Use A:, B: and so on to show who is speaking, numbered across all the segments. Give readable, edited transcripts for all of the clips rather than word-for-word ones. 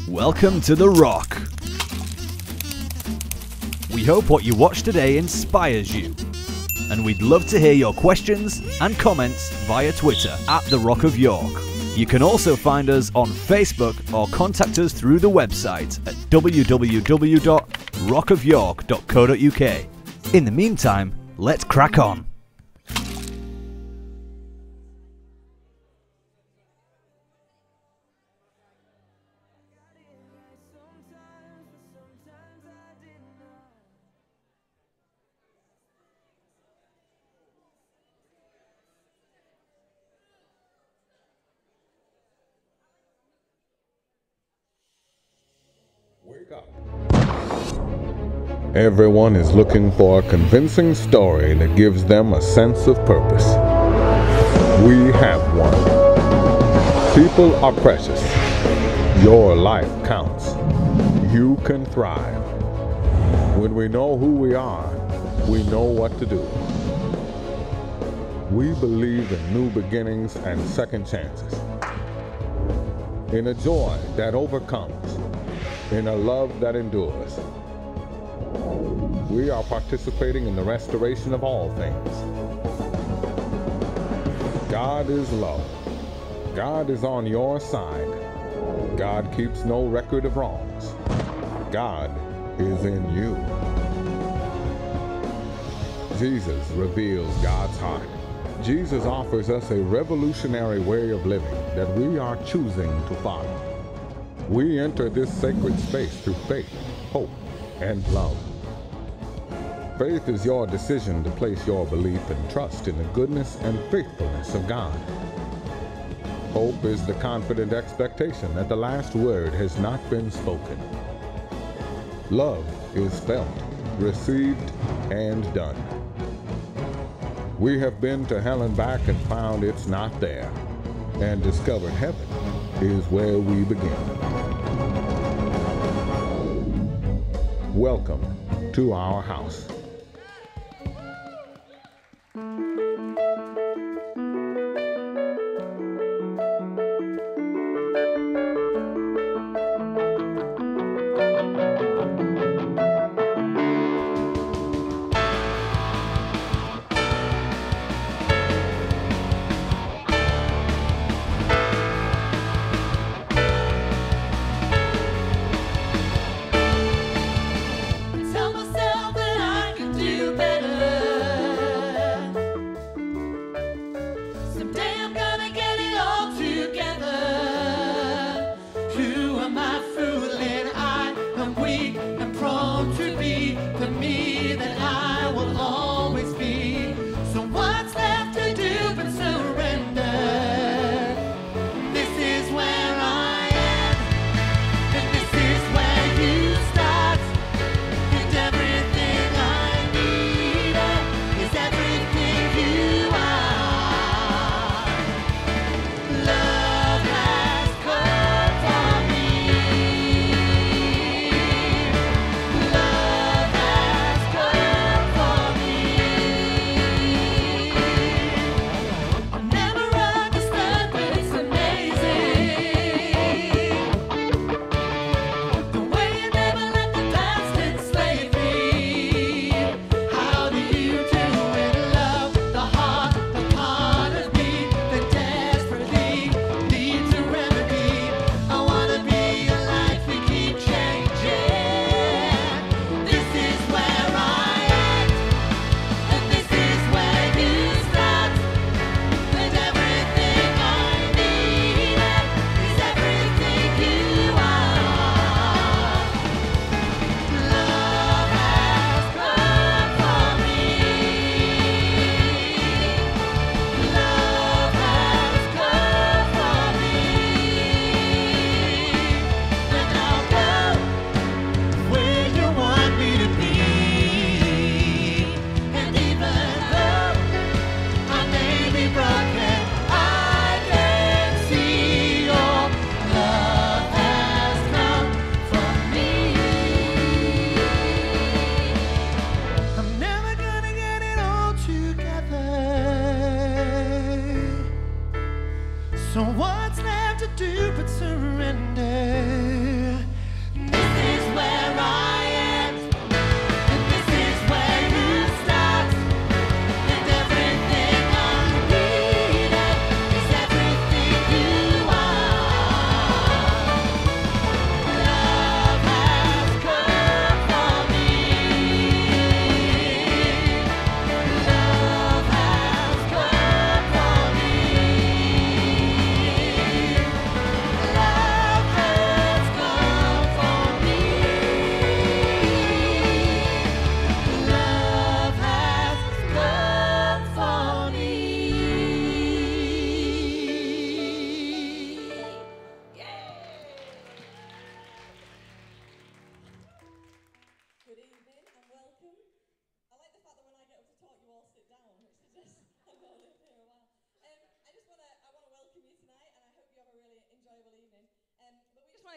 A: Welcome to The Rock. We hope what you watched today inspires you, and we'd love to hear your questions and comments via Twitter at The Rock of York. You can also find us on Facebook or contact us through the website at www.rockofyork.co.uk. In the meantime, let's crack on.
B: Wake up. Everyone is looking for a convincing story that gives them a sense of purpose. We have one. People are precious. Your life counts. You can thrive. When we know who we are, we know what to do. We believe in new beginnings and second chances. In a joy that overcomes. In a love that endures. We are participating in the restoration of all things. God is love. God is on your side. God keeps no record of wrongs. God is in you. Jesus reveals God's heart. Jesus offers us a revolutionary way of living that we are choosing to follow. We enter this sacred space through faith, hope, and love. Faith is your decision to place your belief and trust in the goodness and faithfulness of God. Hope is the confident expectation that the last word has not been spoken. Love is felt, received, and done. We have been to hell and back and found it's not there, and discovered heaven is where we begin. Welcome to our house.
C: Tell myself that I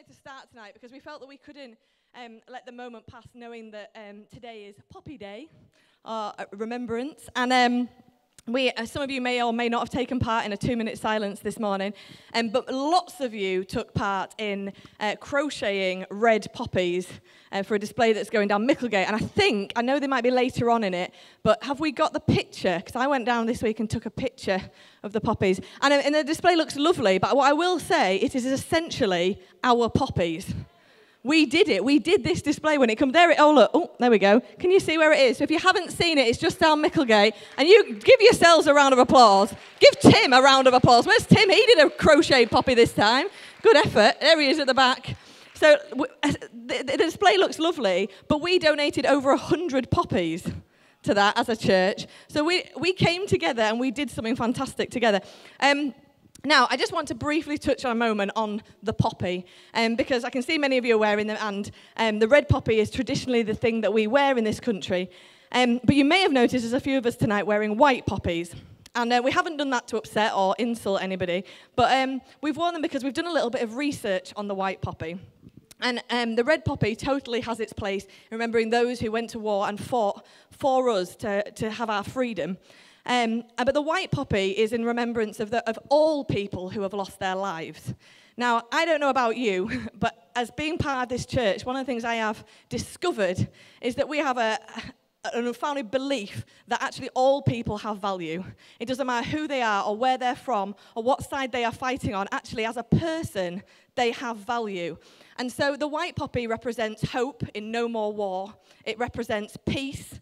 C: wanted to start tonight because we felt that we couldn't let the moment pass knowing that today is Poppy Day, remembrance. And some of you may or may not have taken part in a 2-minute silence this morning, but lots of you took part in crocheting red poppies for a display that's going down Micklegate. And I know they might be later on in it, but have we got the picture? Because I went down this week and took a picture of the poppies. And the display looks lovely, but what I will say, it is essentially our poppies. We did it. We did this display when it comes there. There we go. Can you see where it is? So if you haven't seen it, it's just down Micklegate. And you give yourselves a round of applause. Give Tim a round of applause. Where's Tim? He did a crochet poppy this time. Good effort. There he is at the back. So the display looks lovely, but we donated over 100 poppies to that as a church. So we came together and we did something fantastic together. Now, I just want to briefly touch on a moment on the poppy, because I can see many of you are wearing them, and the red poppy is traditionally the thing that we wear in this country. But you may have noticed there's a few of us tonight wearing white poppies. And we haven't done that to upset or insult anybody, but we've worn them because we've done a little bit of research on the white poppy. And the red poppy totally has its place, remembering those who went to war and fought for us to have our freedom. But the white poppy is in remembrance of all people who have lost their lives. Now, I don't know about you, but as being part of this church, one of the things I have discovered is that we have an unfounded belief that actually all people have value. It doesn't matter who they are or where they're from or what side they are fighting on. Actually, as a person, they have value. And so the white poppy represents hope in no more war. It represents peace.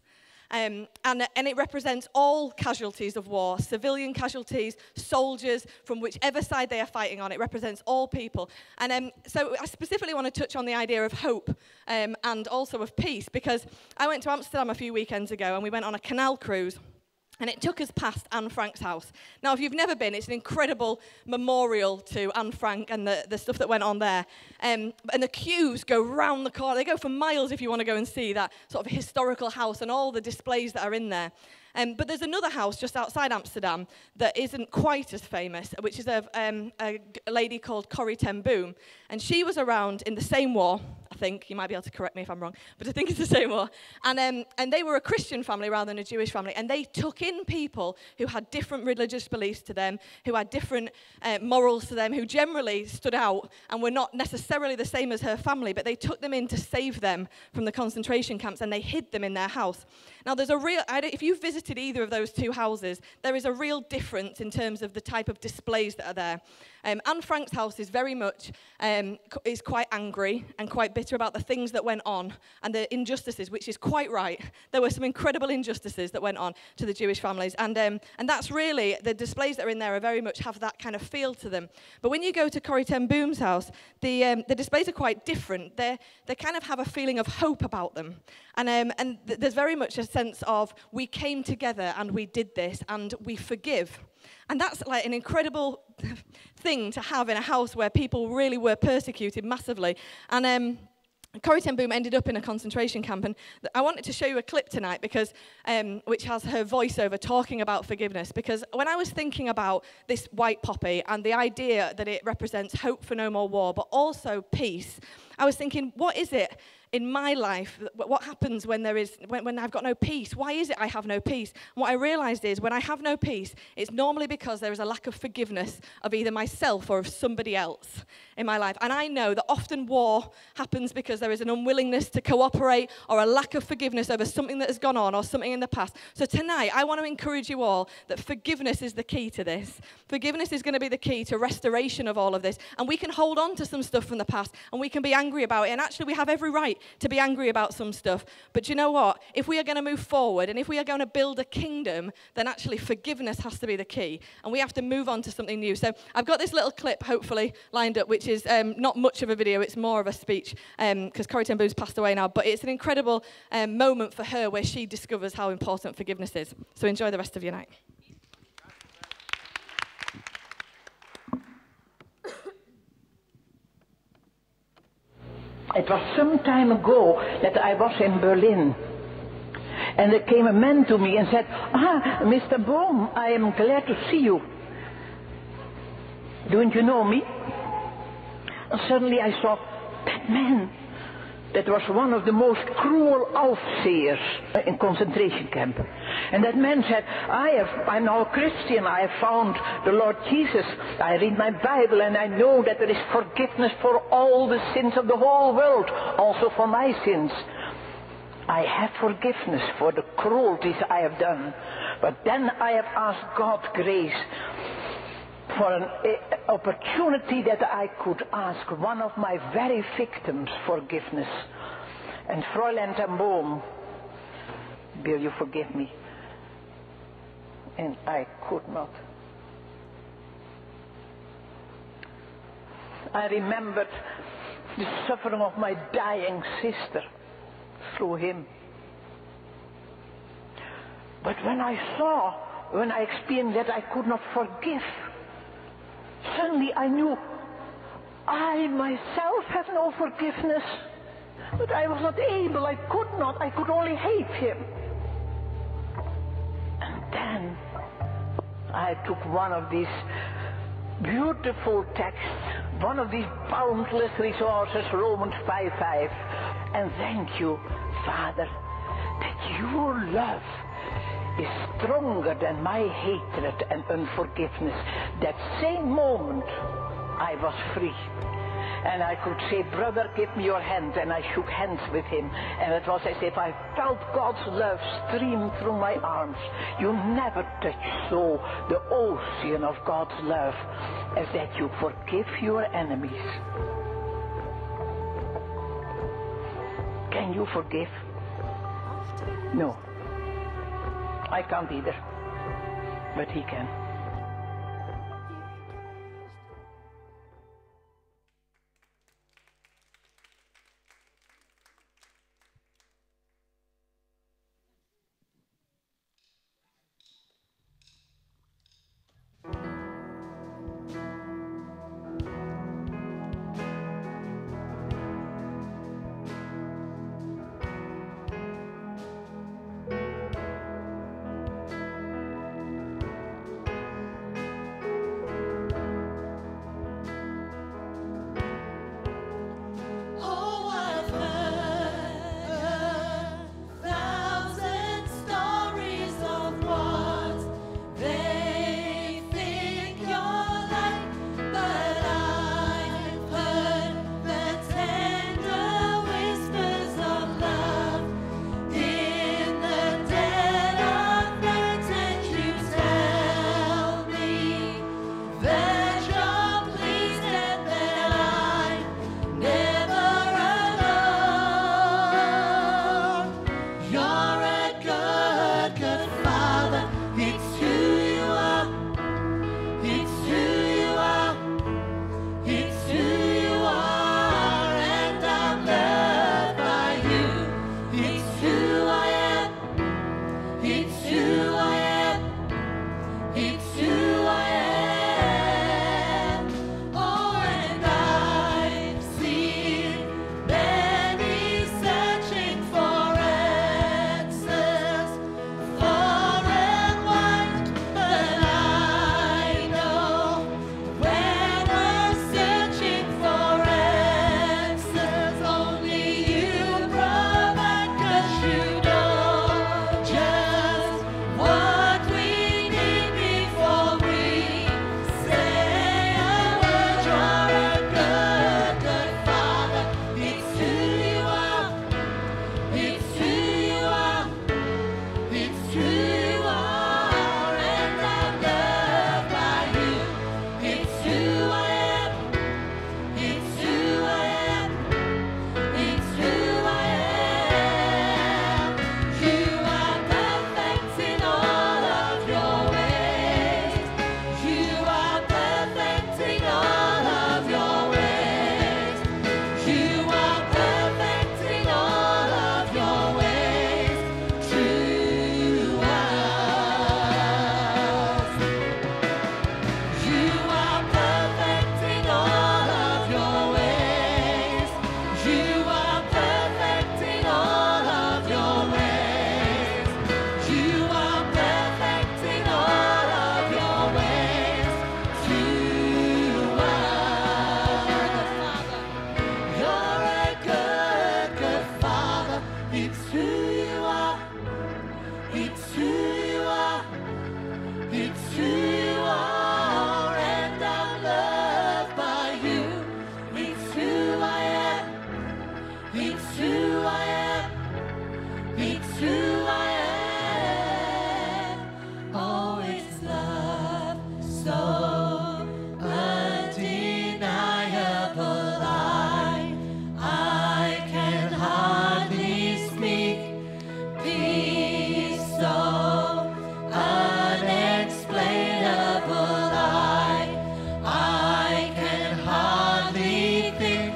C: And it represents all casualties of war, civilian casualties, soldiers, from whichever side they are fighting on. It represents all people. And so I specifically want to touch on the idea of hope and also of peace, because I went to Amsterdam a few weekends ago and we went on a canal cruise. And it took us past Anne Frank's house. Now, if you've never been, it's an incredible memorial to Anne Frank and the stuff that went on there. And the queues go round the corner. They go for miles if you want to go and see that sort of historical house and all the displays that are in there. But there's another house just outside Amsterdam that isn't quite as famous, which is a lady called Corrie ten Boom. And she was around in the same war, I think. You might be able to correct me if I'm wrong, but I think it's the same war. And they were a Christian family rather than a Jewish family. And they took in people who had different religious beliefs to them, who had different morals to them, who generally stood out and were not necessarily the same as her family, but they took them in to save them from the concentration camps, and they hid them in their house. Now, there's a real, if you've visited either of those two houses, there is a real difference in terms of the type of displays that are there. Anne Frank's house is very much, is quite angry and quite bitter about the things that went on and the injustices, which is quite right. There were some incredible injustices that went on to the Jewish families, and that's really, the displays that are in there are very much have that kind of feel to them. But when you go to Corrie ten Boom's house, the displays are quite different. They kind of have a feeling of hope about them, and there's very much a sense of we came together and we did this and we forgive. And that's like an incredible thing to have in a house where people really were persecuted massively. And Corrie ten Boom ended up in a concentration camp, and I wanted to show you a clip tonight because, which has her voiceover talking about forgiveness, because when I was thinking about this white poppy and the idea that it represents hope for no more war, but also peace, I was thinking, what is it in my life, what happens when I've got no peace? Why is it I have no peace? And what I realized is when I have no peace, it's normally because there is a lack of forgiveness of either myself or of somebody else in my life. And I know that often war happens because there is an unwillingness to cooperate or a lack of forgiveness over something that has gone on or something in the past. So tonight, I want to encourage you all that forgiveness is the key to this. Forgiveness is going to be the key to restoration of all of this. And we can hold on to some stuff from the past and we can be angry about it. And actually, we have every right to be angry about some stuff. But you know what? If we are going to move forward and if we are going to build a kingdom, then actually forgiveness has to be the key. And we have to move on to something new. So I've got this little clip, hopefully, lined up, which is not much of a video. It's more of a speech because Corrie ten Boom's passed away now. But it's an incredible moment for her where she discovers how important forgiveness is. So enjoy the rest of your night.
D: It was some time ago that I was in Berlin, and there came a man to me and said, Mr. Boom, I am glad to see you. Don't you know me? And suddenly I saw that man. That was one of the most cruel overseers in concentration camp. And that man said, I'm now a Christian. I have found the Lord Jesus. I read my Bible and I know that there is forgiveness for all the sins of the whole world, also for my sins. I have forgiveness for the cruelties I have done. But then I have asked God's grace for an opportunity that I could ask one of my very victims forgiveness. And Fräulein ten Boom, will you forgive me? And I could not. I remembered the suffering of my dying sister through him. But when I experienced that I could not forgive, suddenly I knew I myself have no forgiveness. But I was not able, I could only hate him. And then I took one of these beautiful texts, one of these boundless resources, Romans 5:5. And thank you, Father, that your love is stronger than my hatred and unforgiveness. That same moment I was free. And I could say, brother, give me your hand. And I shook hands with him. And it was as if I felt God's love stream through my arms. You never touch so the ocean of God's love as that you forgive your enemies. Can you forgive? No. I can't either. But he can.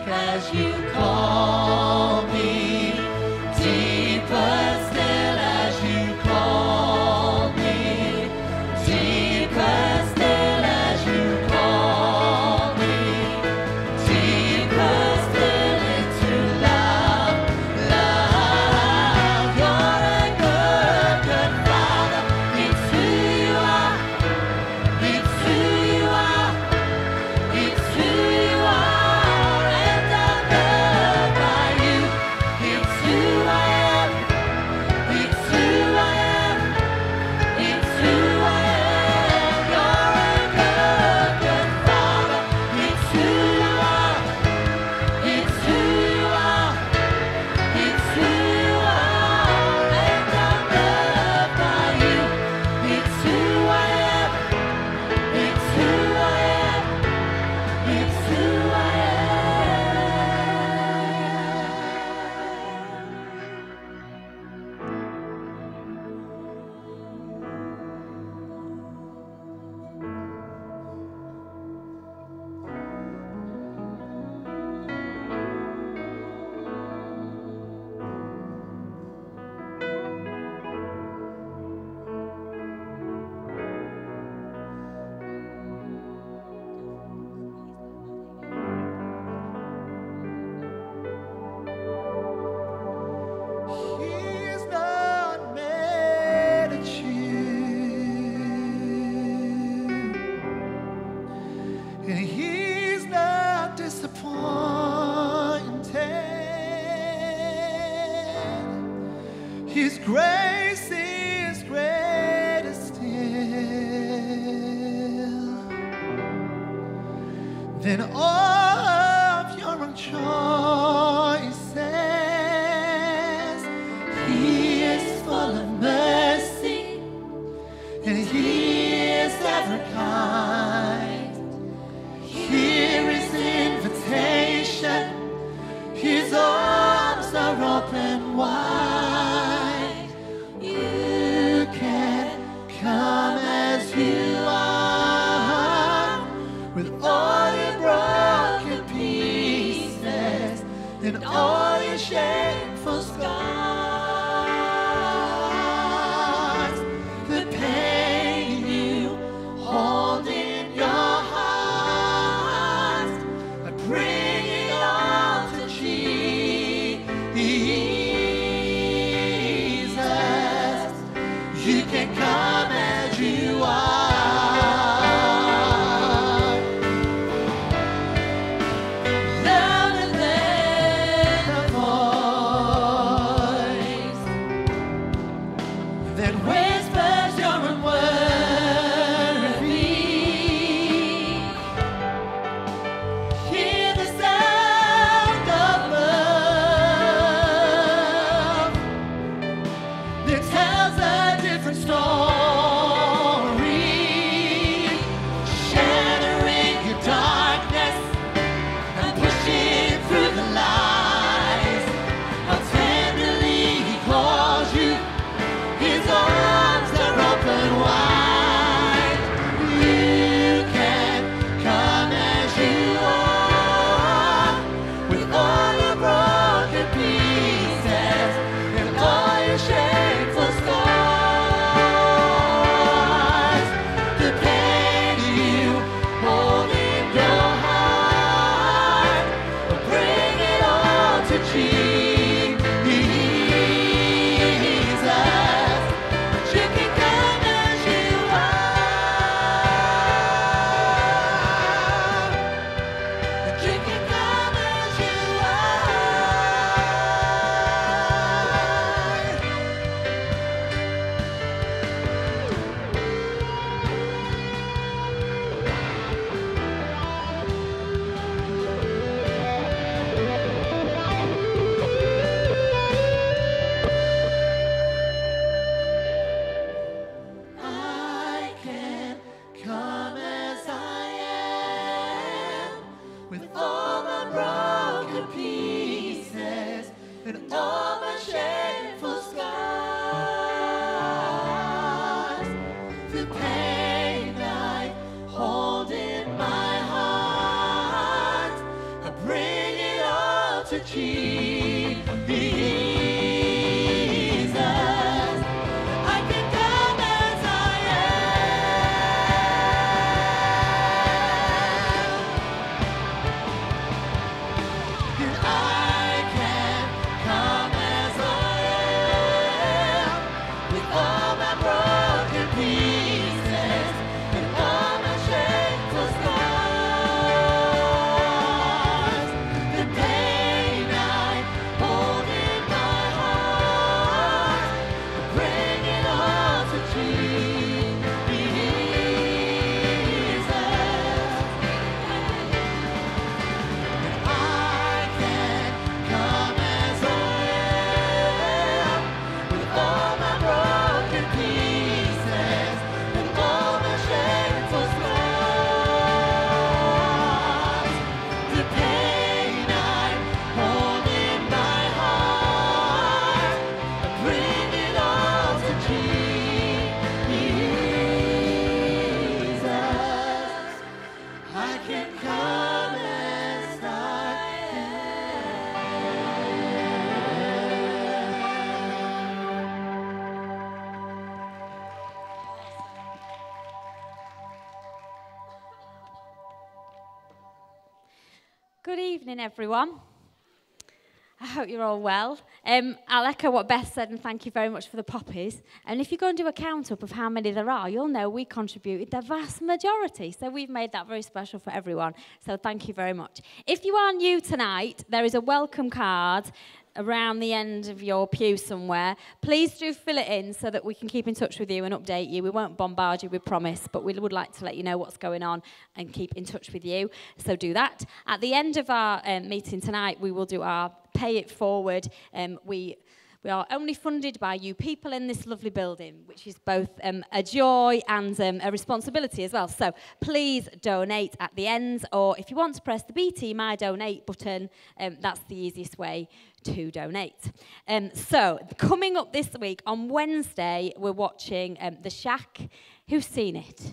E: as you call me, deeper still as you call me, deeper still as you call me, deeper still into love, love. You're a good, good Father. It's who you are. It's who you are. It's who you are, and I'm loved by you. It's who I am. It's who I am. It's who I am. You're a good, good Father. It's who you are. It's who you are. It's who you are, and I'm loved by you. It's who I am. It's who I am. It's who I He's not mad at you, and he's not disappointed. His grace is greater still than all of your own choices. He is full of mercy, and he is ever kind. Hear his invitation, his arms are open wide. You can come as you are, with all your broken pieces and all your shameful scars. The pain you hold in your heart, I bring it all to Jesus. You can come as you are. Louder than a voice that whispers you're unworthy. Hear the sound of love that tells a different story, shattering your darkness and pushing through the lies. How tenderly he calls you, his arms are open wide. You can come as you are, with all your broken pieces and all your shameful scars. The pain you hold in your heart, bring it all to Jesus. You can come as you are. You can come as you are. I can come as I am, with all my broken pieces and all my shameful scars. The pain I hold in my heart, I bring it to Jesus. I can come as I am. And I can come as I am, with all my broken pieces and all my shameful scars. The pain I hold in my heart, bring it all to Jesus. I can come as I am, with all my broken pieces and all my shameful scars. The pain I hold in my heart, I bring it all to Jesus. I can come as I
F: Good evening, everyone. I hope you're all well. I'll echo what Beth said and thank you very much for the poppies. And if you go and do a count up of how many there are, you'll know we contributed the vast majority. So we've made that very special for everyone. So thank you very much. If you are new tonight, there is a welcome card around the end of your pew somewhere. Please do fill it in so that we can keep in touch with you and update you. We won't bombard you, we promise, but we would like to let you know what's going on and keep in touch with you. So do that. At the end of our meeting tonight, we will do our Pay It Forward. We are only funded by you people in this lovely building, which is both a joy and a responsibility as well. So please donate at the end, or if you want to press the BT My Donate button, that's the easiest way to donate. So coming up this week, on Wednesday, we're watching The Shack. Who's seen it?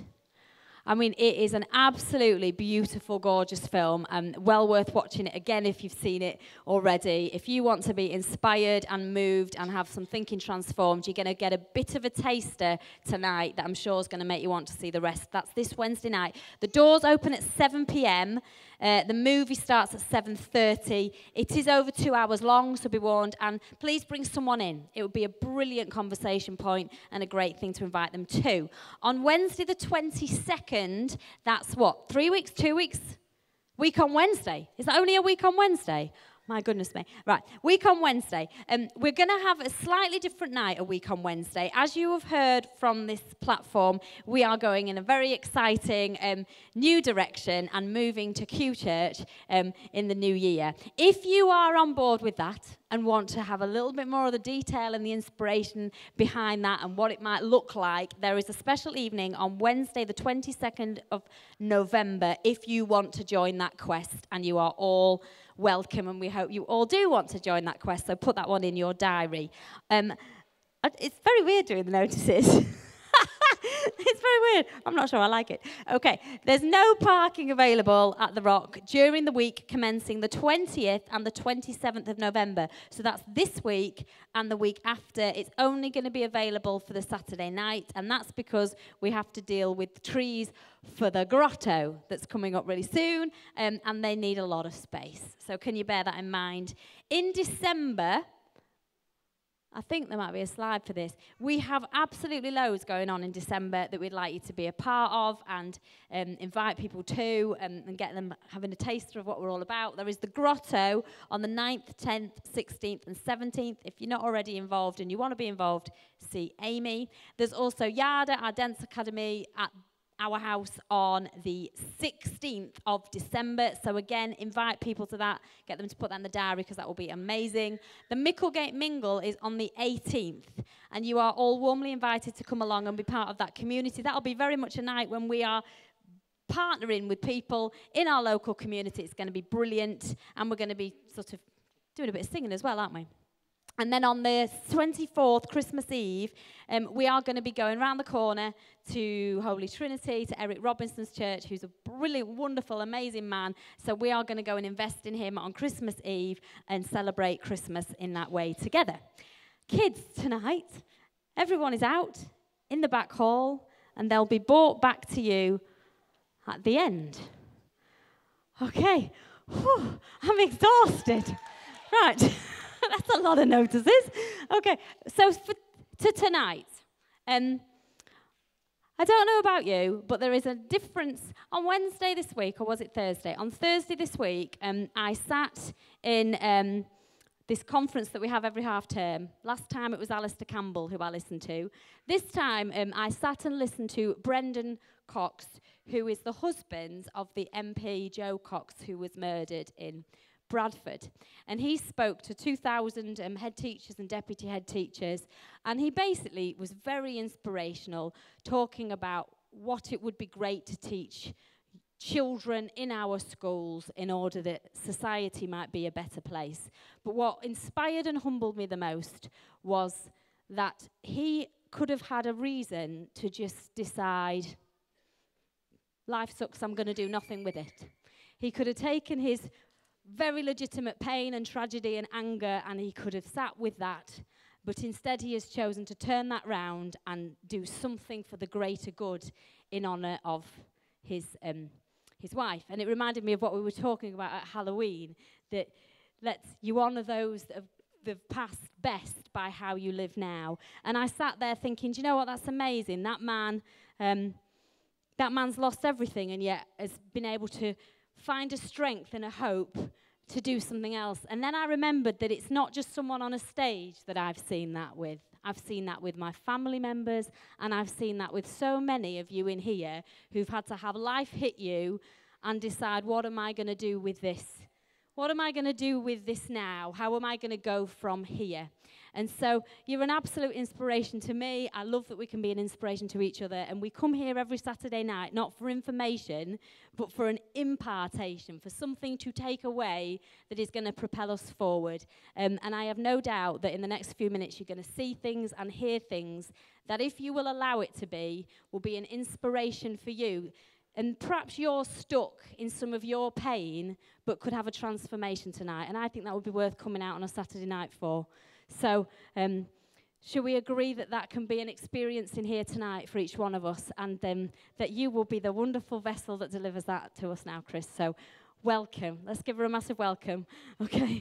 F: I mean, it is an absolutely beautiful, gorgeous film, and well worth watching it again if you've seen it already. If you want to be inspired and moved and have some thinking transformed, you're going to get a bit of a taster tonight that I'm sure is going to make you want to see the rest. That's this Wednesday night. The doors open at 7 p.m. The movie starts at 7:30. It is over 2 hours long, so be warned. And please bring someone in. It would be a brilliant conversation point and a great thing to invite them to. On Wednesday the 22nd, that's what, 3 weeks, 2 weeks? Week on Wednesday. Is that only a week on Wednesday? My goodness me. Right, week on Wednesday. We're going to have a slightly different night a week on Wednesday. As you have heard from this platform, we are going in a very exciting new direction and moving to Q Church in the new year. If you are on board with that and want to have a little bit more of the detail and the inspiration behind that and what it might look like, there is a special evening on Wednesday, the 22nd of November, if you want to join that quest, and you are all welcome, and we hope you all do want to join that quest, so put that one in your diary. It's very weird doing the notices. It's very weird. I'm not sure I like it. Okay, there's no parking available at The Rock during the week commencing the 20th and the 27th of November. So that's this week and the week after. It's only going to be available for the Saturday night, and that's because we have to deal with trees for the grotto that's coming up really soon, and they need a lot of space. So can you bear that in mind? In December, I think there might be a slide for this. We have absolutely loads going on in December that we'd like you to be a part of and invite people to and get them having a taster of what we're all about. There is the Grotto on the 9th, 10th, 16th and 17th. If you're not already involved and you want to be involved, see Amy. There's also Yada, our dance academy, at our house on the 16th of December. So again, invite people to that. Get them to put that in the diary because that will be amazing. The Micklegate Mingle is on the 18th. And you are all warmly invited to come along and be part of that community. That'll be very much a night when we are partnering with people in our local community. It's going to be brilliant. And we're going to be sort of doing a bit of singing as well, aren't we? And then on the 24th, Christmas Eve, we are going to be going round the corner to Holy Trinity, to Eric Robinson's church, who's a brilliant, wonderful, amazing man. So we are going to go and invest in him on Christmas Eve and celebrate Christmas in that way together. Kids, tonight, everyone is out in the back hall, and they'll be brought back to you at the end. Okay. Whew, I'm exhausted. Right. That's a lot of notices. Okay, so to tonight, I don't know about you, but there is a difference. On Wednesday this week, or was it Thursday? On Thursday this week, I sat in this conference that we have every half term. Last time it was Alistair Campbell, who I listened to. This time, I sat and listened to Brendan Cox, who is the husband of the MP Joe Cox, who was murdered in Bradford. And he spoke to 2,000 head teachers and deputy head teachers, and he basically was very inspirational, talking about what it would be great to teach children in our schools in order that society might be a better place. But what inspired and humbled me the most was that he could have had a reason to just decide, life sucks, I'm going to do nothing with it. He could have taken his very legitimate pain and tragedy and anger, and he could have sat with that, but instead he has chosen to turn that round and do something for the greater good in honour of his wife. And it reminded me of what we were talking about at Halloween, that you honour those that have passed best by how you live now. And I sat there thinking, do you know what, that's amazing. That man's lost everything and yet has been able to find a strength and a hope to do something else. And then I remembered that it's not just someone on a stage that I've seen that with. I've seen that with my family members, and I've seen that with so many of you in here who've had to have life hit you and decide, what am I going to do with this? What am I going to do with this now? How am I going to go from here? And so you're an absolute inspiration to me. I love that we can be an inspiration to each other. And we come here every Saturday night, not for information, but for an impartation, for something to take away that is going to propel us forward. And I have no doubt that in the next few minutes you're going to see things and hear things that, if you will allow it to be, will be an inspiration for you. And perhaps you're stuck in some of your pain, but could have a transformation tonight. And I think that would be worth coming out on a Saturday night for. So, should we agree that that can be an experience in here tonight for each one of us, and that you will be the wonderful vessel that delivers that to us now, Chris? So, welcome. Let's give her a massive welcome. Okay.
G: Am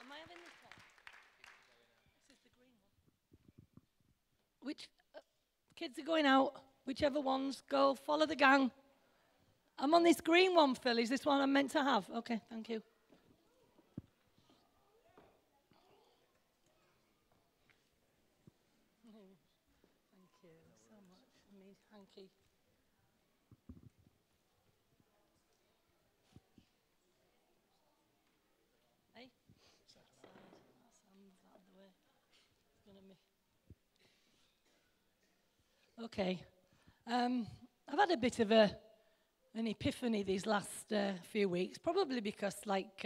G: I having this one? This is the green one. Which kids are going out? Whichever ones go, follow the gang. I'm on this green one, Phil. Is this one I'm meant to have? Okay, thank you. Thank you so much. Me, hanky. Hey? That's out of the way. It's gonna be. Okay. I've had a bit of an epiphany these last few weeks, probably because, like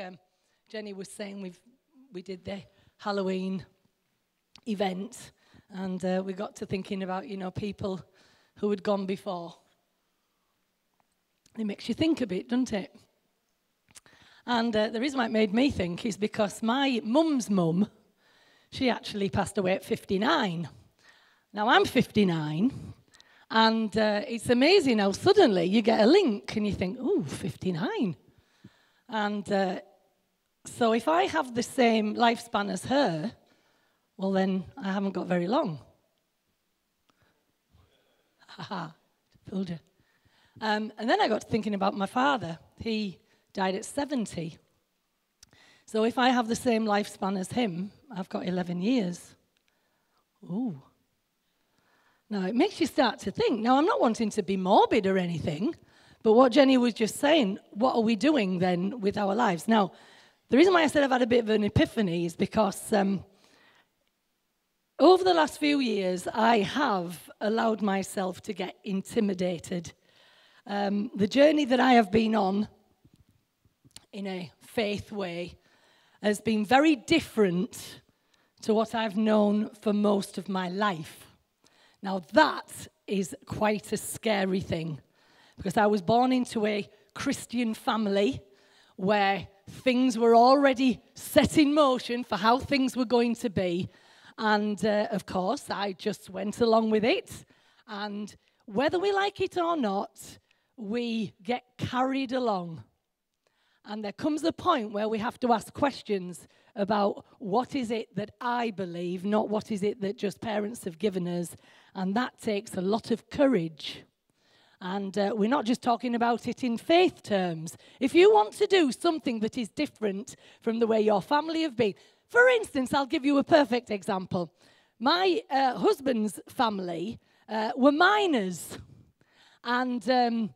G: Jenny was saying, we did the Halloween event, and we got to thinking about, people who had gone before. It makes you think a bit, doesn't it? And the reason why it made me think is because my mum's mum, she actually passed away at 59. Now, I'm 59, and it's amazing how suddenly you get a link and you think, ooh, 59. And so if I have the same lifespan as her, well, then I haven't got very long. Haha, fooled you. And then I got to thinking about my father. He died at 70. So if I have the same lifespan as him, I've got 11 years. Ooh. Now, it makes you start to think. Now, I'm not wanting to be morbid or anything, but what Jenny was just saying, what are we doing then with our lives? Now, the reason why I said I've had a bit of an epiphany is because over the last few years, I have allowed myself to get intimidated. The journey that I have been on in a faith way has been very different to what I've known for most of my life. Now, that is quite a scary thing, because I was born into a Christian family where things were already set in motion for how things were going to be. And, of course, I just went along with it. And whether we like it or not, we get carried along. And there comes a point where we have to ask questions about what is it that I believe, not what is it that just parents have given us. And that takes a lot of courage. And we're not just talking about it in faith terms. If you want to do something that is different from the way your family have been, for instance, I'll give you a perfect example. My husband's family were miners. And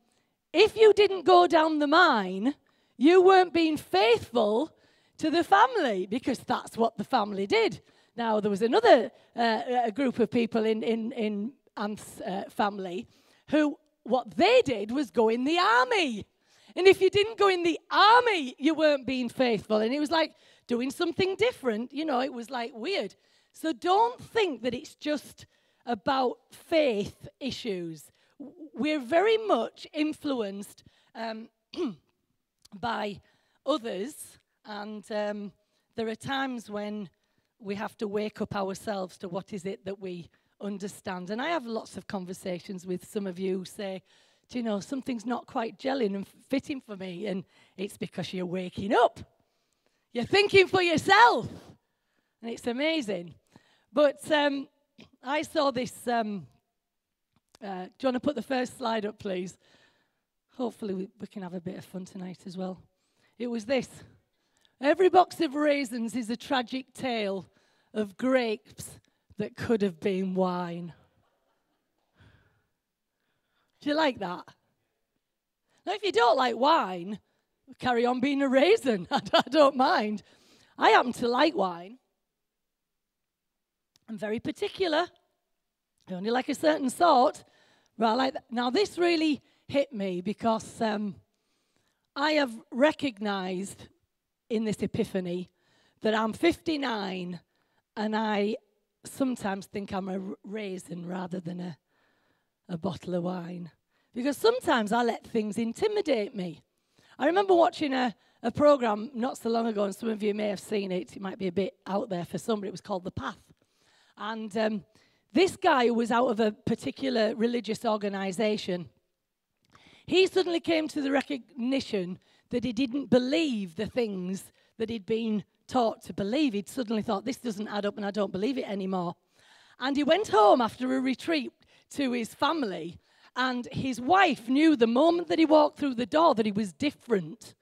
G: if you didn't go down the mine, you weren't being faithful to the family, because that's what the family did. Now, there was another group of people in Anth's family who, what they did was go in the army. And if you didn't go in the army, you weren't being faithful. And it was like doing something different. You know, it was like weird. So don't think that it's just about faith issues. We're very much influenced by others. And there are times when we have to wake up ourselves to what is it that we understand. And I have lots of conversations with some of you who say, do you know, something's not quite gelling and fitting for me. And it's because you're waking up. You're thinking for yourself. And it's amazing. But I saw this. Do you want to put the first slide up, please? Hopefully we can have a bit of fun tonight as well. It was this. Every box of raisins is a tragic tale of grapes that could have been wine. Do you like that? Now, if you don't like wine, carry on being a raisin. I don't mind. I happen to like wine. I'm very particular. I only like a certain sort. But I like that. Now, this really hit me because I have recognized in this epiphany that I'm 59 and I sometimes think I'm a raisin rather than a bottle of wine. Because sometimes I let things intimidate me. I remember watching a program not so long ago, and some of you may have seen it. It might be a bit out there for some, but it was called The Path. And this guy was out of a particular religious organization. He suddenly came to the recognition that he didn't believe the things that he'd been taught to believe. He'd suddenly thought, this doesn't add up and I don't believe it anymore. And he went home after a retreat to his family, and his wife knew the moment that he walked through the door that he was different.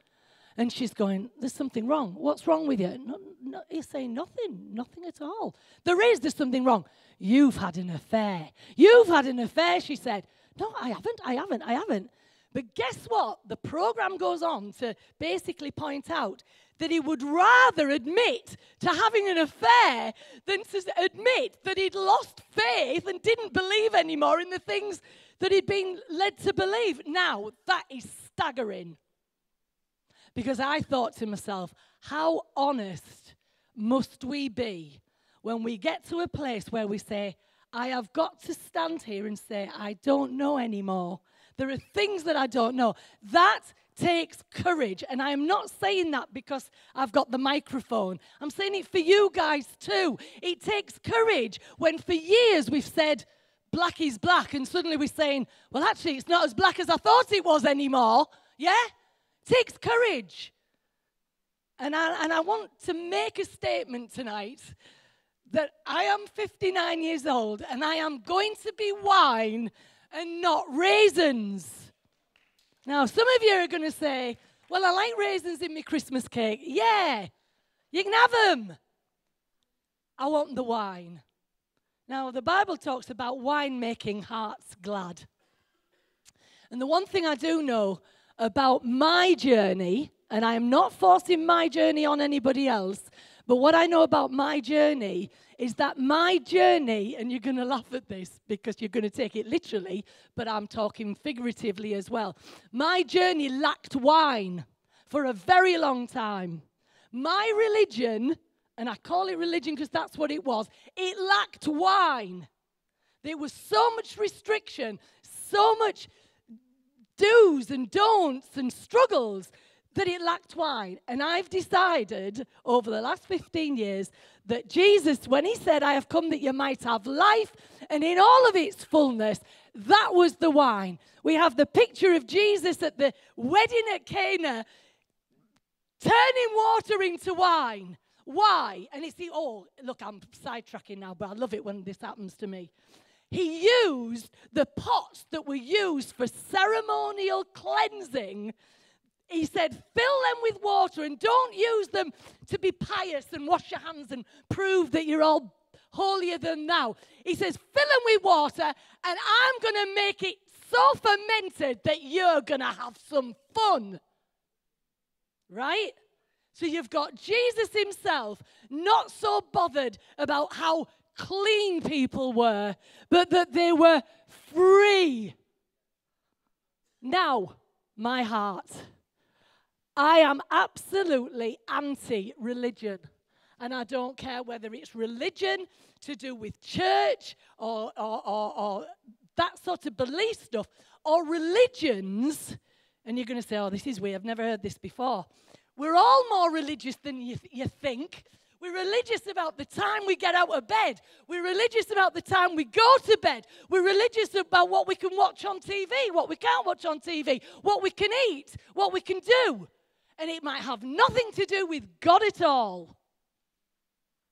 G: And she's going, there's something wrong. What's wrong with you? No, he's saying nothing at all. There's something wrong. You've had an affair. You've had an affair, she said. No, I haven't. But guess what? The program goes on to basically point out that he would rather admit to having an affair than to admit that he'd lost faith and didn't believe anymore in the things that he'd been led to believe. Now, that is staggering. Because I thought to myself, how honest must we be when we get to a place where we say, I have got to stand here and say, I don't know anymore. There are things that I don't know. That takes courage. And I am not saying that because I've got the microphone. I'm saying it for you guys too. It takes courage when for years we've said black is black, and suddenly we're saying, well, actually, it's not as black as I thought it was anymore. Yeah? It takes courage. And I want to make a statement tonight that I am 59 years old and I am going to be wine and not raisins. Now, some of you are going to say, well, I like raisins in my Christmas cake. Yeah, you can have them. I want the wine. Now, the Bible talks about wine making hearts glad. And the one thing I do know about my journey, and I am not forcing my journey on anybody else, but what I know about my journey is that my journey, and you're going to laugh at this because you're going to take it literally, but I'm talking figuratively as well. My journey lacked wine for a very long time. My religion, and I call it religion because that's what it was, it lacked wine. There was so much restriction, so much do's and don'ts and struggles that it lacked wine. And I've decided over the last 15 years that Jesus, when he said, I have come that you might have life and in all of its fullness, that was the wine. We have the picture of Jesus at the wedding at Cana turning water into wine. Why? And it's look, I'm sidetracking now, but I love it when this happens to me. He used the pots that were used for ceremonial cleansing. He said, fill them with water and don't use them to be pious and wash your hands and prove that you're all holier than thou. He says, fill them with water and I'm going to make it so fermented that you're going to have some fun. Right? So you've got Jesus himself not so bothered about how clean people were, but that they were free. Now, my heart. I am absolutely anti-religion. And I don't care whether it's religion to do with church or that sort of belief stuff, or religions. And you're going to say, oh, this is weird. I've never heard this before. We're all more religious than you think. We're religious about the time we get out of bed. We're religious about the time we go to bed. We're religious about what we can watch on TV, what we can't watch on TV, what we can eat, what we can do. And it might have nothing to do with God at all.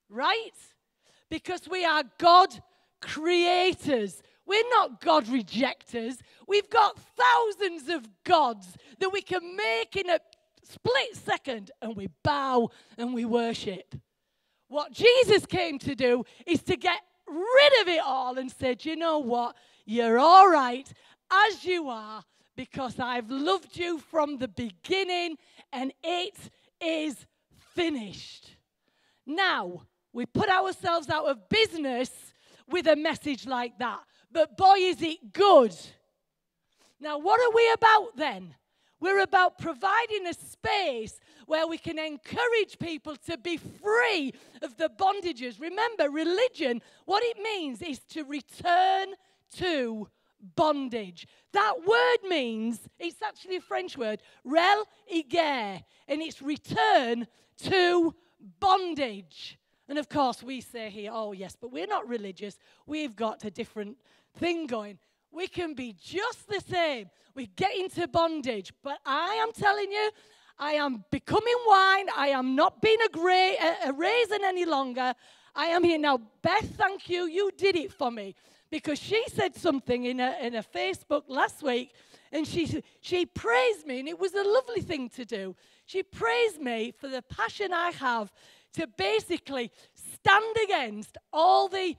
G: Right? Because we are God creators. We're not God rejectors. We've got thousands of gods that we can make in a split second, and we bow and we worship. What Jesus came to do is to get rid of it all and said, you know what? You're all right as you are because I've loved you from the beginning and it is finished. Now, we put ourselves out of business with a message like that. But boy, is it good. Now, what are we about then? We're about providing a space where we can encourage people to be free of the bondages. Remember, religion, what it means is to return to bondage. That word means, it's actually a French word, religare, and it's return to bondage. And of course, we say here, oh yes, but we're not religious. We've got a different thing going. We can be just the same. We get into bondage. But I am telling you, I am becoming wine. I am not being a raisin any longer. I am here now. Beth, thank you. You did it for me. Because she said something in a Facebook last week, and she praised me, and it was a lovely thing to do. She praised me for the passion I have to basically stand against all the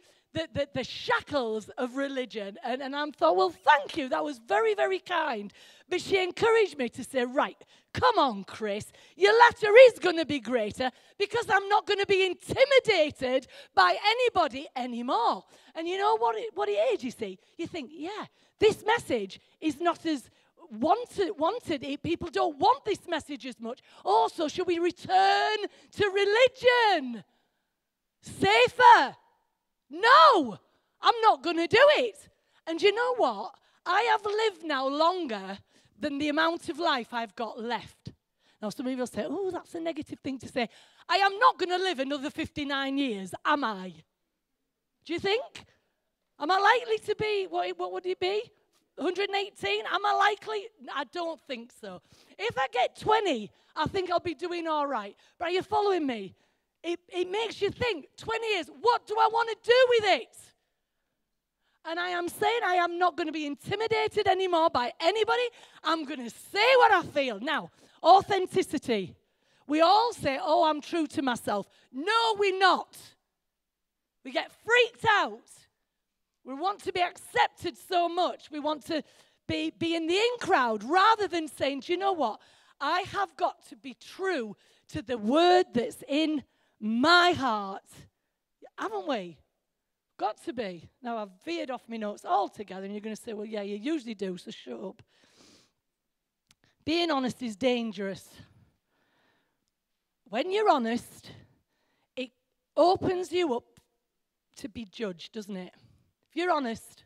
G: shackles of religion. And I thought, well, thank you. That was very, very kind. But she encouraged me to say, right, come on, Chris. Your latter is going to be greater because I'm not going to be intimidated by anybody anymore. And you know what it is, you see? You think, yeah, this message is not as wanted. People don't want this message as much. Also, should we return to religion? Safer. No, I'm not going to do it. And you know what? I have lived now longer than the amount of life I've got left. Now, some people say, oh, that's a negative thing to say. I am not going to live another 59 years, am I? Do you think? Am I likely to be, what would it be? 118? Am I likely? I don't think so. If I get 20, I think I'll be doing all right. But are you following me? It makes you think, 20 years, what do I want to do with it? And I am saying I am not going to be intimidated anymore by anybody. I'm going to say what I feel. Now, authenticity. We all say, oh, I'm true to myself. No, we're not. We get freaked out. We want to be accepted so much. We want to be in the in crowd rather than saying, do you know what? I have got to be true to the word that's in my heart. Haven't we? Got to be. Now, I've veered off my notes altogether, and you're going to say, well, yeah, you usually do, so shut up. Being honest is dangerous. when you're honest, it opens you up to be judged, doesn't it? If you're honest.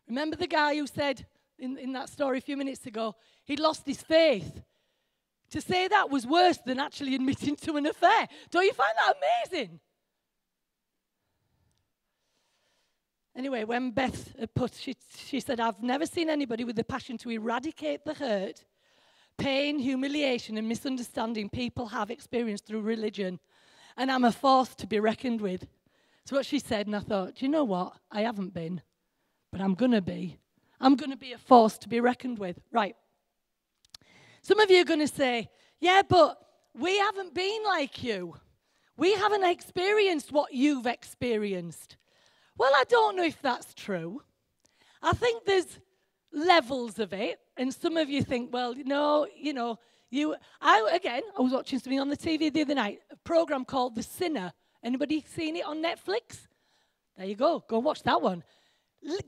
G: Remember the guy who said in that story a few minutes ago, he'd lost his faith. To say that was worse than actually admitting to an affair. Don't you find that amazing? Anyway, when Beth had she said, I've never seen anybody with the passion to eradicate the hurt, pain, humiliation, and misunderstanding people have experienced through religion. And I'm a force to be reckoned with. That's what she said, and I thought, do you know what? I haven't been, but I'm going to be. I'm going to be a force to be reckoned with. Right. Some of you are going to say, yeah, but we haven't been like you. We haven't experienced what you've experienced. Well, I don't know if that's true. I think there's levels of it, and some of you think, well, no, I was watching something on the TV the other night, a program called The Sinner. Anybody seen it on Netflix? There you go. Go and watch that one.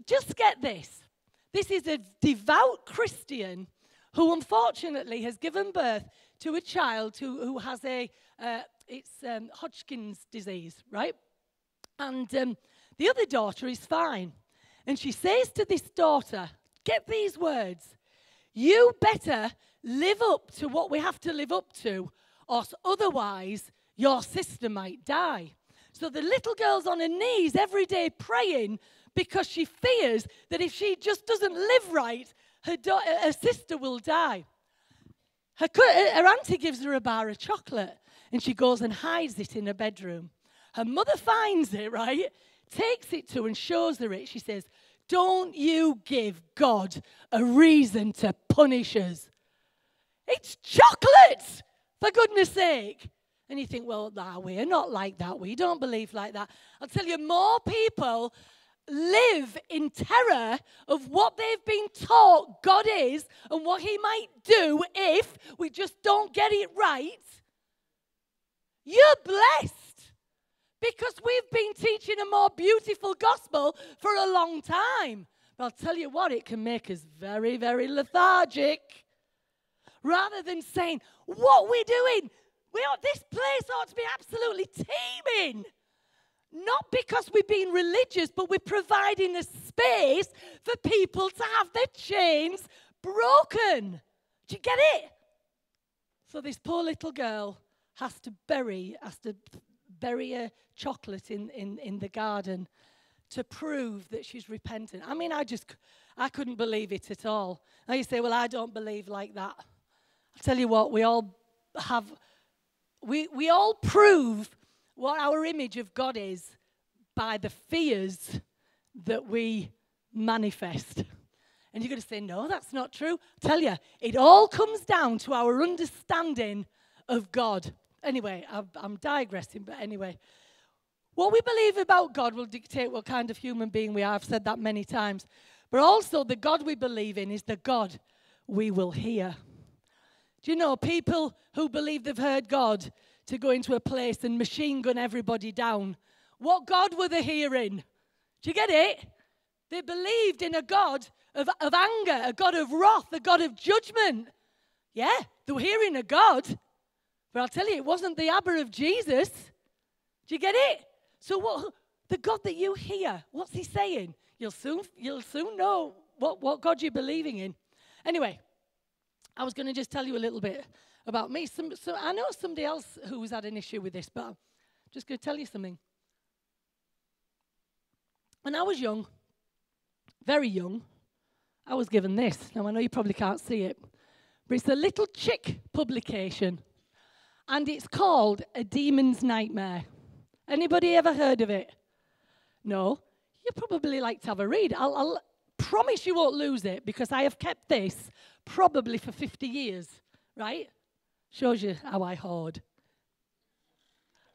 G: Just get this. This is a devout Christian who unfortunately has given birth to a child who has Hodgkin's disease, right? And the other daughter is fine. And she says to this daughter, get these words, you better live up to what we have to live up to, or otherwise your sister might die. So the little girl's on her knees every day praying because she fears that if she just doesn't live right, her sister will die. Her auntie gives her a bar of chocolate, and she goes and hides it in her bedroom. Her mother finds it, right, takes it to her and shows her it. She says, don't you give God a reason to punish us. It's chocolate, for goodness sake. And you think, well, we're not like that. We don't believe like that. I'll tell you, more people live in terror of what they've been taught God is and what he might do if we just don't get it right. You're blessed because we've been teaching a more beautiful gospel for a long time. But I'll tell you what, it can make us very, very lethargic. Rather than saying, what we're doing, this place ought to be absolutely teeming. Not because we're being religious, but we're providing a space for people to have their chains broken. Do you get it? So this poor little girl has to bury a chocolate in the garden to prove that she's repentant. I mean, I couldn't believe it at all. Now you say, well, I don't believe like that. I'll tell you what, we all prove what our image of God is by the fears that we manifest. And you're going to say, no, that's not true. I tell you, it all comes down to our understanding of God. Anyway, I'm digressing, but anyway. What we believe about God will dictate what kind of human being we are. I've said that many times. But also, the God we believe in is the God we will hear. Do you know, people who believe they've heard God to go into a place and machine gun everybody down, what God were they hearing? Do you get it? They believed in a God of anger, a God of wrath, a God of judgment. Yeah, they were hearing a God. But I'll tell you, it wasn't the Abba of Jesus. Do you get it? So the God that you hear, what's he saying? You'll soon know what God you're believing in. Anyway, I was going to just tell you a little bit about me. I know somebody else who's had an issue with this, but I'm just going to tell you something. When I was young, very young, I was given this. Now, I know you probably can't see it, but it's a little chick publication, and it's called A Demon's Nightmare. Anybody ever heard of it? No? You'd probably like to have a read. I'll promise you won't lose it, because I have kept this probably for 50 years, right? Shows you how I hoard.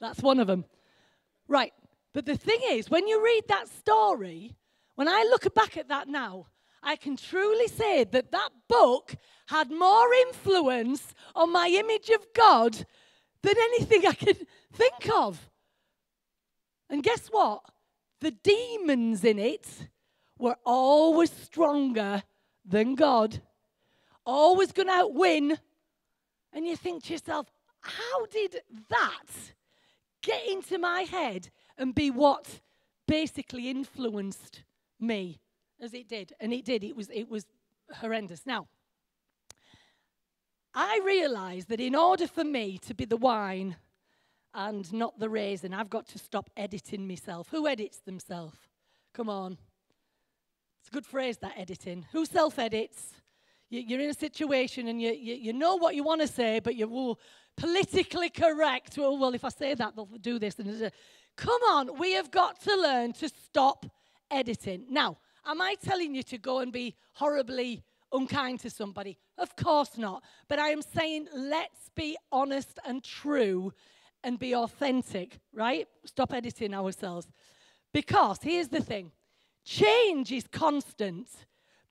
G: That's one of them. Right. But the thing is, when you read that story, when I look back at that now, I can truly say that that book had more influence on my image of God than anything I can think of. And guess what? The demons in it were always stronger than God. Always going to win. And you think to yourself, how did that get into my head and be what basically influenced me as it did? And it did. It was horrendous. Now, I realized that in order for me to be the wine and not the raisin, I've got to stop editing myself. Who edits themselves? Come on. It's a good phrase, that, editing. Who self-edits? You're in a situation and you know what you want to say, but you're politically correct. Well, if I say that, they'll do this. Come on, we have got to learn to stop editing. Now, am I telling you to go and be horribly unkind to somebody? Of course not. But I am saying let's be honest and true and be authentic, right? Stop editing ourselves. Because here's the thing. Change is constant,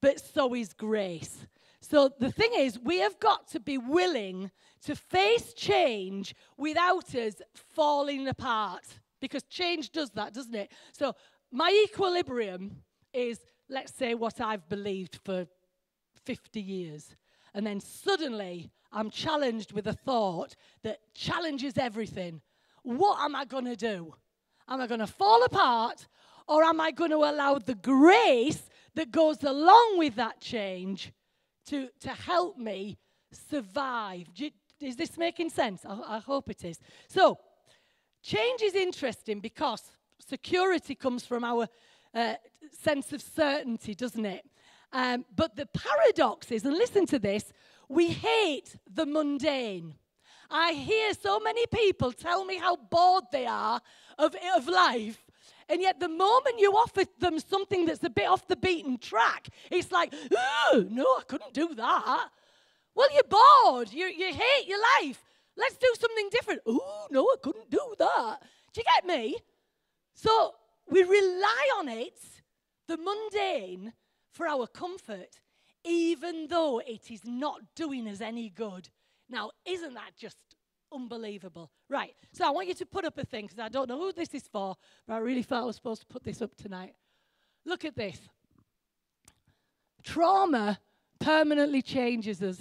G: but so is grace. So the thing is, we have got to be willing to face change without us falling apart. Because change does that, doesn't it? So my equilibrium is, let's say, what I've believed for 50 years. And then suddenly I'm challenged with a thought that challenges everything. What am I going to do? Am I going to fall apart? Or am I going to allow the grace that goes along with that change to help me survive? Is this making sense? I hope it is. So, change is interesting because security comes from our sense of certainty, doesn't it? But the paradox is, and listen to this, we hate the mundane. I hear so many people tell me how bored they are of life. And yet the moment you offer them something that's a bit off the beaten track, it's like, no, I couldn't do that. Well, you're bored. You hate your life. Let's do something different. No, I couldn't do that. Do you get me? So we rely on it, the mundane, for our comfort, even though it is not doing us any good. Now, isn't that just unbelievable? Right, so I want you to put up a thing, because I don't know who this is for, but I really felt I was supposed to put this up tonight. Look at this. Trauma permanently changes us.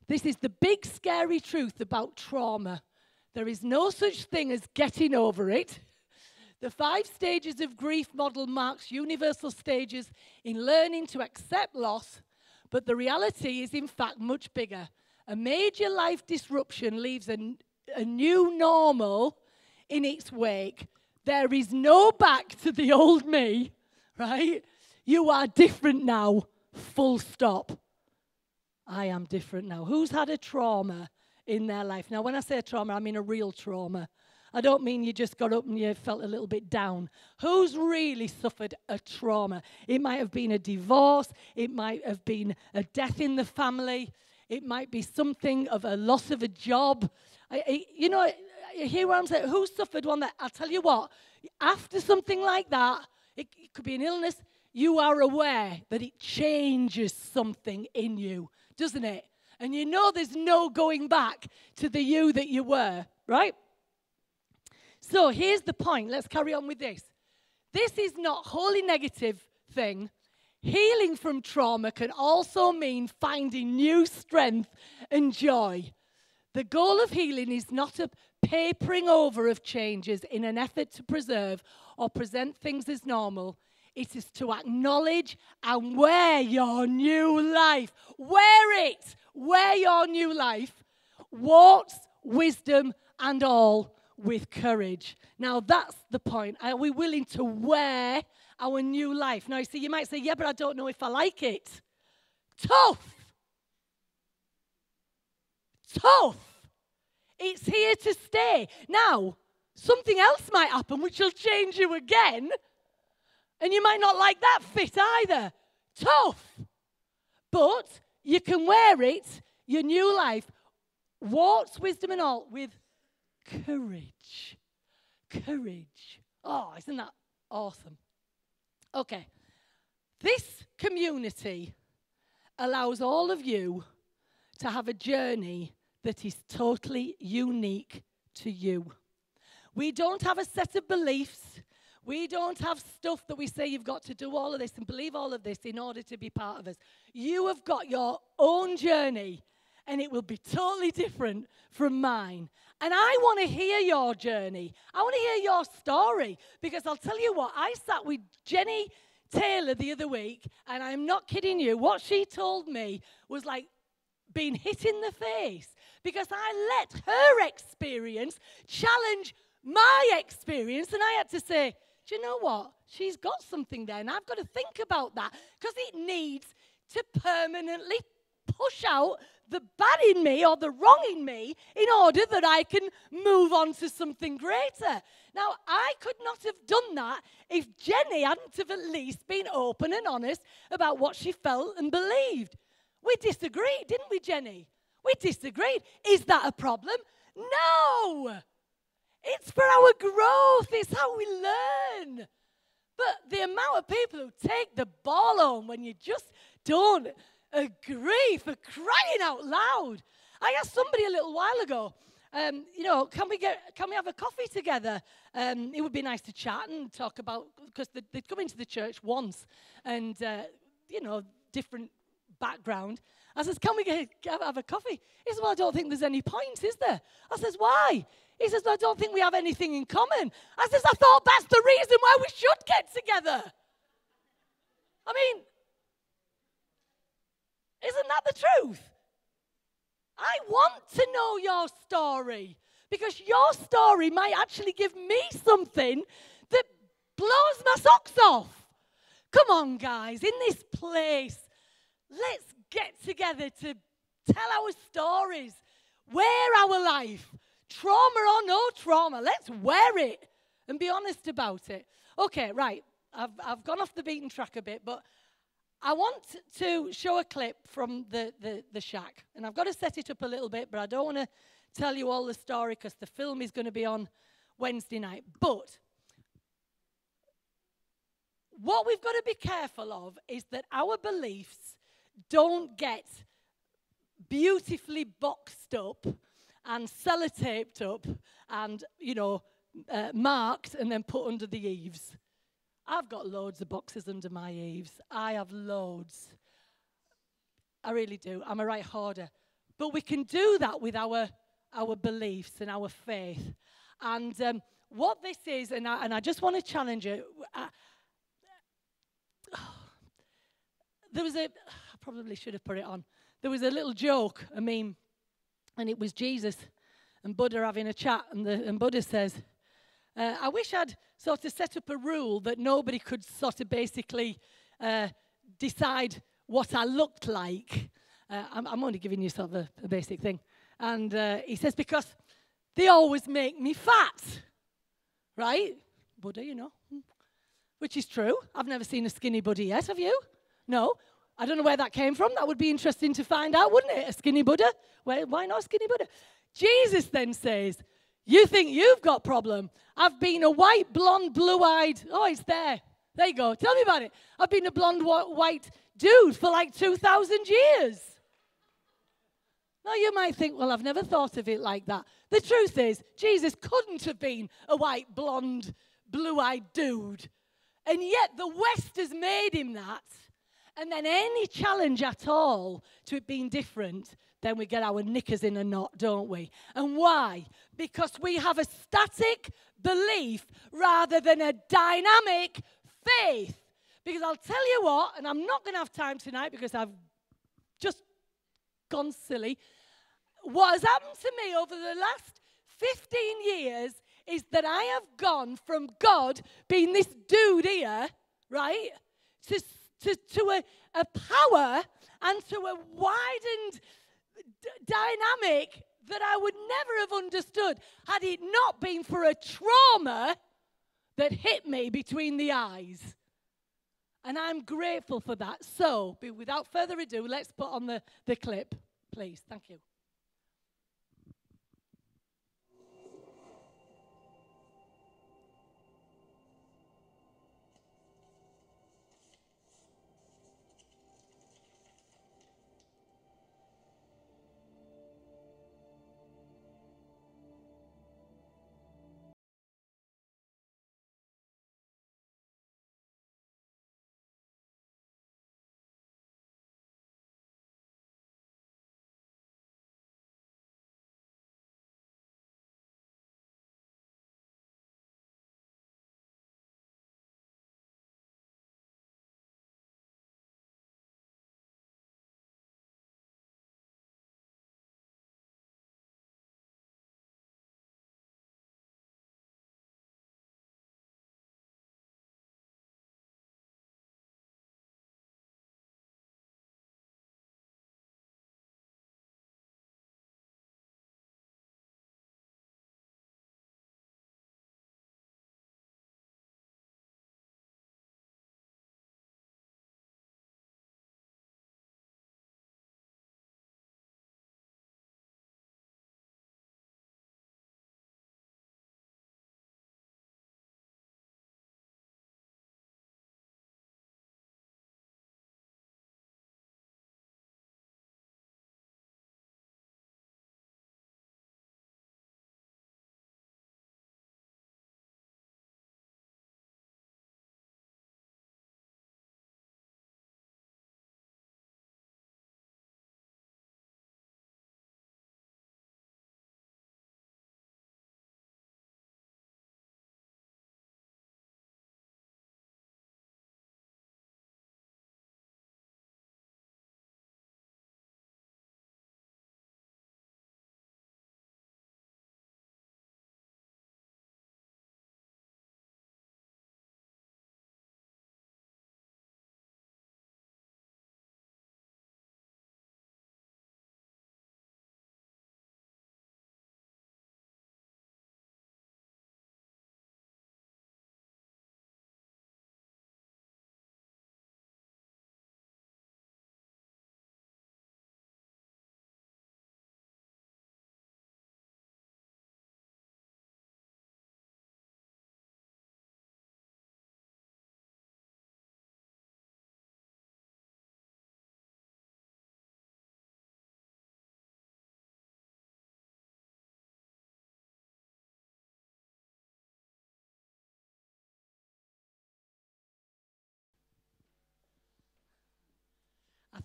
G: This is the big, scary truth about trauma. There is no such thing as getting over it. The 5 stages of grief model marks universal stages in learning to accept loss, but the reality is, in fact, much bigger. A major life disruption leaves a new normal in its wake. There is no back to the old me, right? You are different now, full stop. I am different now. Who's had a trauma in their life? Now, when I say trauma, I mean a real trauma. I don't mean you just got up and you felt a little bit down. Who's really suffered a trauma? It might have been a divorce. It might have been a death in the family. It might be something of a loss of a job. You hear what I'm saying? Who suffered one that, I'll tell you what, after something like that, it could be an illness, you are aware that it changes something in you, doesn't it? And you know there's no going back to the you that you were, right? So here's the point. Let's carry on with this. This is not a wholly negative thing. Healing from trauma can also mean finding new strength and joy. The goal of healing is not a papering over of changes in an effort to preserve or present things as normal. It is to acknowledge and wear your new life. Wear it. Wear your new life. Warts, wisdom, and all with courage. Now, that's the point. Are we willing to wear our new life? Now, you see, you might say, yeah, but I don't know if I like it. Tough. Tough. It's here to stay. Now, something else might happen which will change you again, and you might not like that fit either. Tough. But you can wear it, your new life, warts, wisdom, and all, with courage. Courage. Oh, isn't that awesome? Okay. This community allows all of you to have a journey that is totally unique to you. We don't have a set of beliefs. We don't have stuff that we say you've got to do all of this and believe all of this in order to be part of us. You have got your own journey, and it will be totally different from mine. And I want to hear your journey. I want to hear your story, because I'll tell you what, I sat with Jenny Taylor the other week, and I'm not kidding you. What she told me was like being hit in the face, because I let her experience challenge my experience, and I had to say, do you know what? She's got something there, and I've got to think about that, because it needs to permanently push out the bad in me or the wrong in me in order that I can move on to something greater. Now, I could not have done that if Jenny hadn't have at least been open and honest about what she felt and believed. We disagreed, didn't we, Jenny? We disagreed. Is that a problem? No! It's for our growth. It's how we learn. But the amount of people who take the ball home when you just don't agree, for crying out loud. I asked somebody a little while ago, can we have a coffee together? It would be nice to chat and talk about, because they'd come into the church once and, different background. I says, can we have a coffee? He says, well, I don't think there's any point, is there? I says, why? He says, well, I don't think we have anything in common. I says, I thought that's the reason why we should get together. I mean, isn't that the truth? I want to know your story, because your story might actually give me something that blows my socks off. Come on, guys, in this place, let's get together to tell our stories, wear our life, trauma or no trauma. Let's wear it and be honest about it. Okay, right, I've gone off the beaten track a bit, but I want to show a clip from the shack. And I've got to set it up a little bit, but I don't want to tell you all the story because the film is going to be on Wednesday night. But what we've got to be careful of is that our beliefs don't get beautifully boxed up and sellotaped up and, marked and then put under the eaves. I've got loads of boxes under my eaves. I have loads. I really do. I'm a right hoarder. But we can do that with our beliefs and our faith. And what this is, and I just want to challenge you. I probably should have put it on. There was a little joke, a meme, and it was Jesus and Buddha having a chat, and Buddha says, I wish I'd sort of set up a rule that nobody could sort of basically decide what I looked like. I'm only giving you sort of a basic thing. And he says, because they always make me fat. Right? Buddha, which is true. I've never seen a skinny Buddha yet, have you? No. I don't know where that came from. That would be interesting to find out, wouldn't it? A skinny Buddha? Why not a skinny Buddha? Jesus then says, you think you've got problem. I've been a white, blonde, blue-eyed. Oh, it's there. There you go. Tell me about it. I've been a blonde, white dude for like 2,000 years. Now, you might think, well, I've never thought of it like that. The truth is, Jesus couldn't have been a white, blonde, blue-eyed dude. And yet the West has made him that. And then any challenge at all to it being different, then we get our knickers in a knot, don't we? And why? Because we have a static belief rather than a dynamic faith. Because I'll tell you what, and I'm not going to have time tonight because I've just gone silly. What has happened to me over the last 15 years is that I have gone from God being this dude here, right, to a power and to a widened dynamic that I would never have understood had it not been for a trauma that hit me between the eyes. And I'm grateful for that. So, without further ado, let's put on the clip, please. Thank you.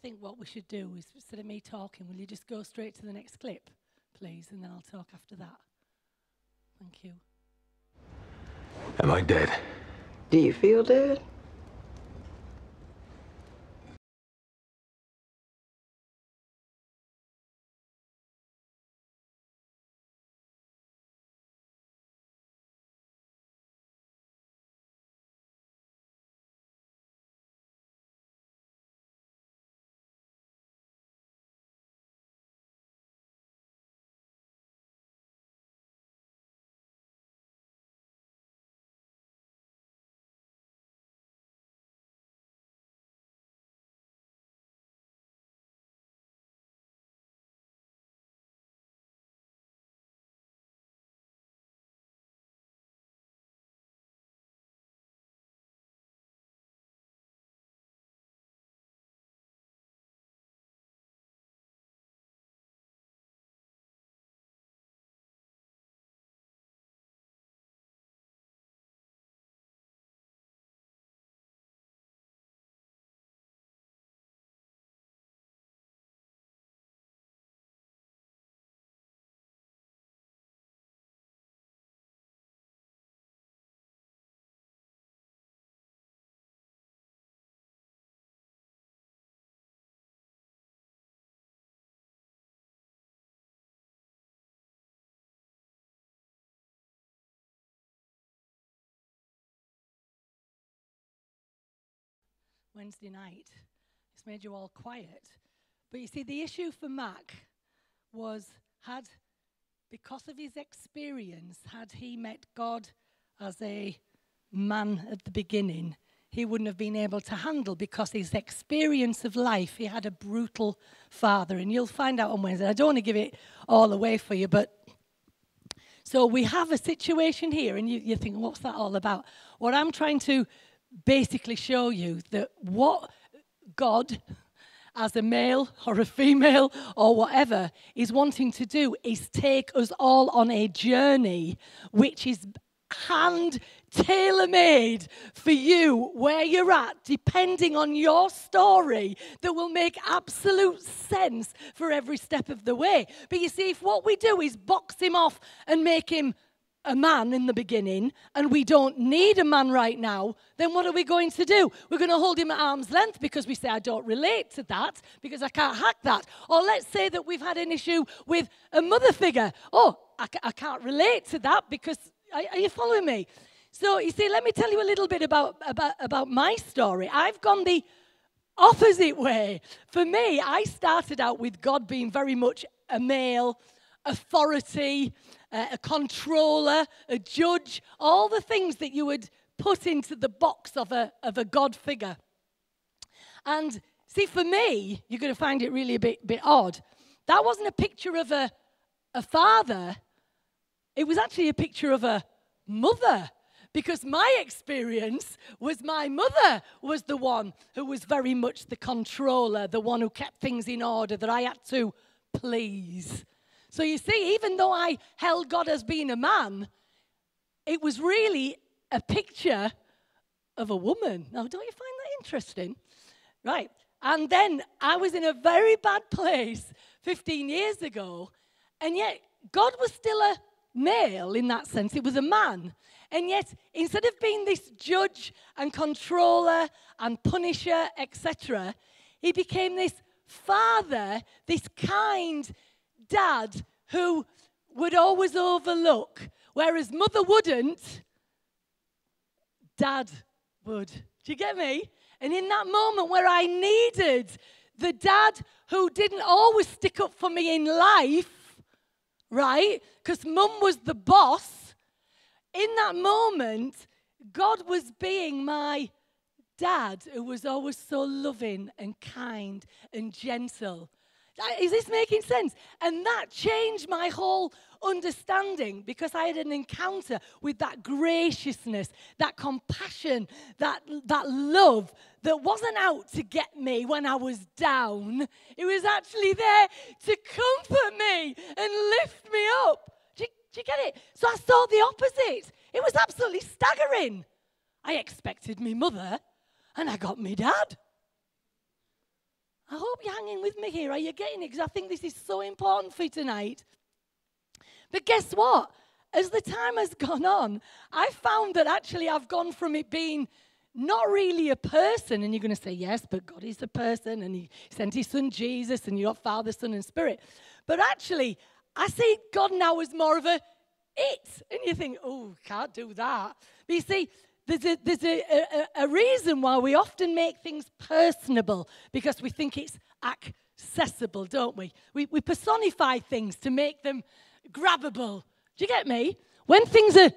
G: think what we should do is, instead of me talking, will you just go straight to the next clip, please, and then I'll talk after that. Thank you.
H: Am I dead?
D: Do you feel dead?
G: Wednesday night. It's made you all quiet. But you see, the issue for Mac was, because of his experience, had he met God as a man at the beginning, he wouldn't have been able to handle, because his experience of life, he had a brutal father. And you'll find out on Wednesday. I don't want to give it all away for you, but so we have a situation here, and you think, what's that all about? What I'm trying to basically show you, that what God, as a male or a female or whatever, is wanting to do is take us all on a journey which is tailor-made for you, where you're at, depending on your story, that will make absolute sense for every step of the way. But you see, if what we do is box him off and make him a man in the beginning, and we don't need a man right now, then what are we going to do? We're going to hold him at arm's length because we say, I don't relate to that because I can't hack that. Or let's say that we've had an issue with a mother figure. Oh, I can't relate to that because, are you following me? So you see, let me tell you a little bit about my story. I've gone the opposite way. For me, I started out with God being very much a male, authority, a controller, a judge, all the things that you would put into the box of a God figure. And see, for me, you're going to find it really a bit odd. That wasn't a picture of a father. It was actually a picture of a mother. Because my experience was my mother was the one who was very much the controller, the one who kept things in order that I had to please. So you see, even though I held God as being a man, it was really a picture of a woman. Now, don't you find that interesting? Right. And then I was in a very bad place 15 years ago, and yet God was still a male in that sense. It was a man. And yet, instead of being this judge and controller and punisher, etc., he became this father, this kind dad who would always overlook. Whereas mother wouldn't, dad would. Do you get me? And in that moment where I needed the dad who didn't always stick up for me in life, right? Because mum was the boss. In that moment, God was being my dad who was always so loving and kind and gentle. Is this making sense? And that changed my whole understanding, because I had an encounter with that graciousness, that compassion, that love that wasn't out to get me when I was down. It was actually there to comfort me and lift me up. Do you get it? So I saw the opposite. It was absolutely staggering. I expected me mother, and I got me dad. I hope you're hanging with me here. Are you getting it? Because I think this is so important for you tonight. But guess what? As the time has gone on, I found that actually I've gone from it being not really a person, and you're going to say, yes, but God is a person, and he sent his son Jesus, and you got Father, Son, and Spirit. But actually, I see God now as more of a it. And you think, oh, can't do that. But you see, there's a reason why we often make things personable, because we think it's accessible, don't we? We personify things to make them grabbable. Do you get me? When things are,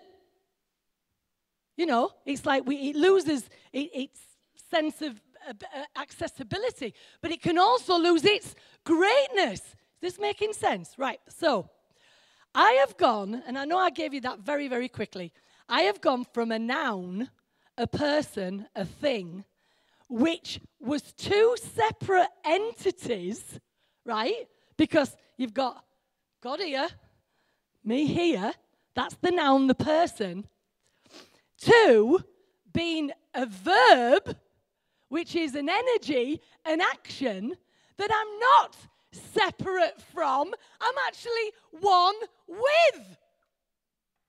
G: it's like it loses its sense of accessibility, but it can also lose its greatness. Is this making sense? Right, so I have gone, and I know I gave you that very, very quickly. I have gone from a noun, a person, a thing, which was two separate entities, right? Because you've got God here, me here, that's the noun, the person, to being a verb, which is an energy, an action, that I'm not separate from, I'm actually one with.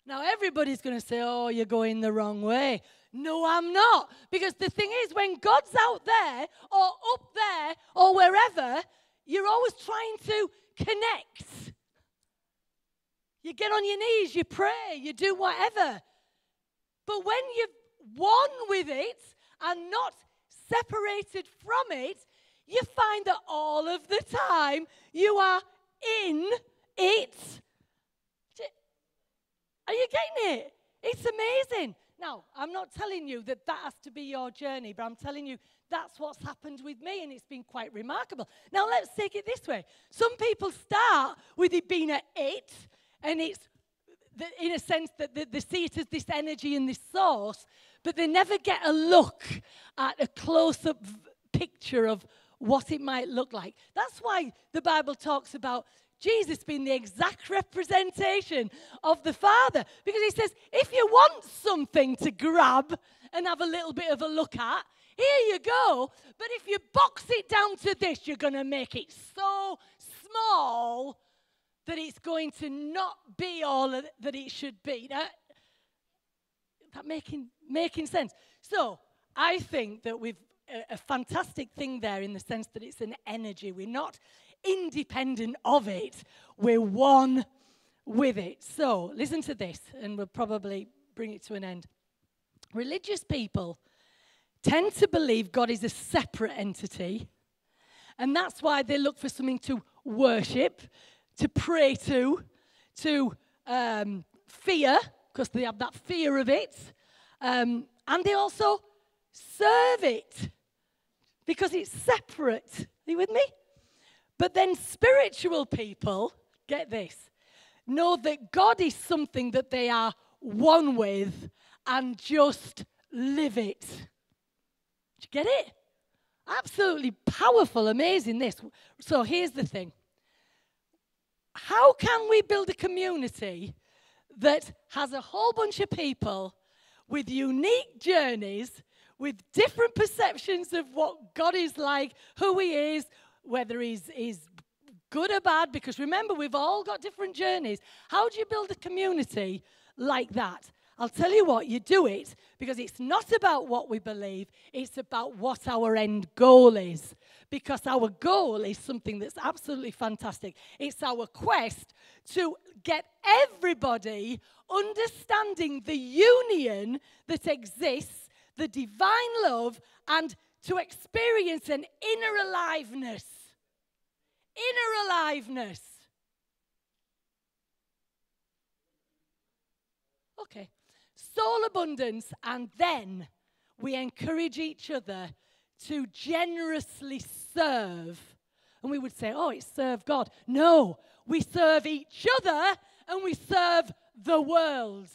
G: Now, everybody's going to say, oh, you're going the wrong way. No, I'm not. Because the thing is, when God's out there or up there or wherever, you're always trying to connect. You get on your knees, you pray, you do whatever. But when you're one with it and not separated from it, you find that all of the time you are in it. Are you getting it? It's amazing. Now, I'm not telling you that has to be your journey, but I'm telling you that's what's happened with me, and it's been quite remarkable. Now, let's take it this way. Some people start with it being an it, and it's in a sense that they see it as this energy and this source, but they never get a look at a close-up picture of what it might look like. That's why the Bible talks about Jesus being the exact representation of the Father. Because he says, if you want something to grab and have a little bit of a look at, here you go. But if you box it down to this, you're going to make it so small that it's going to not be all that it should be. Now, that making sense? So, I think that we've a fantastic thing there in the sense that it's an energy. We're not independent of it. We're one with it. So, listen to this, and we'll probably bring it to an end. Religious people tend to believe God is a separate entity, and that's why they look for something to worship, to pray to fear, because they have that fear of it, and they also serve it, because it's separate. Are you with me? But then spiritual people, get this, know that God is something that they are one with and just live it. Did you get it? Absolutely powerful, amazing this. So here's the thing. How can we build a community that has a whole bunch of people with unique journeys, with different perceptions of what God is like, who he is, whether he's good or bad? Because remember, we've all got different journeys. How do you build a community like that? I'll tell you what, you do it because it's not about what we believe, it's about what our end goal is. Because our goal is something that's absolutely fantastic. It's our quest to get everybody understanding the union that exists, the divine love, and to experience an inner aliveness. Inner aliveness. Okay. Soul abundance, and then we encourage each other to generously serve. And we would say, oh, it's serve God. No, we serve each other and we serve the world.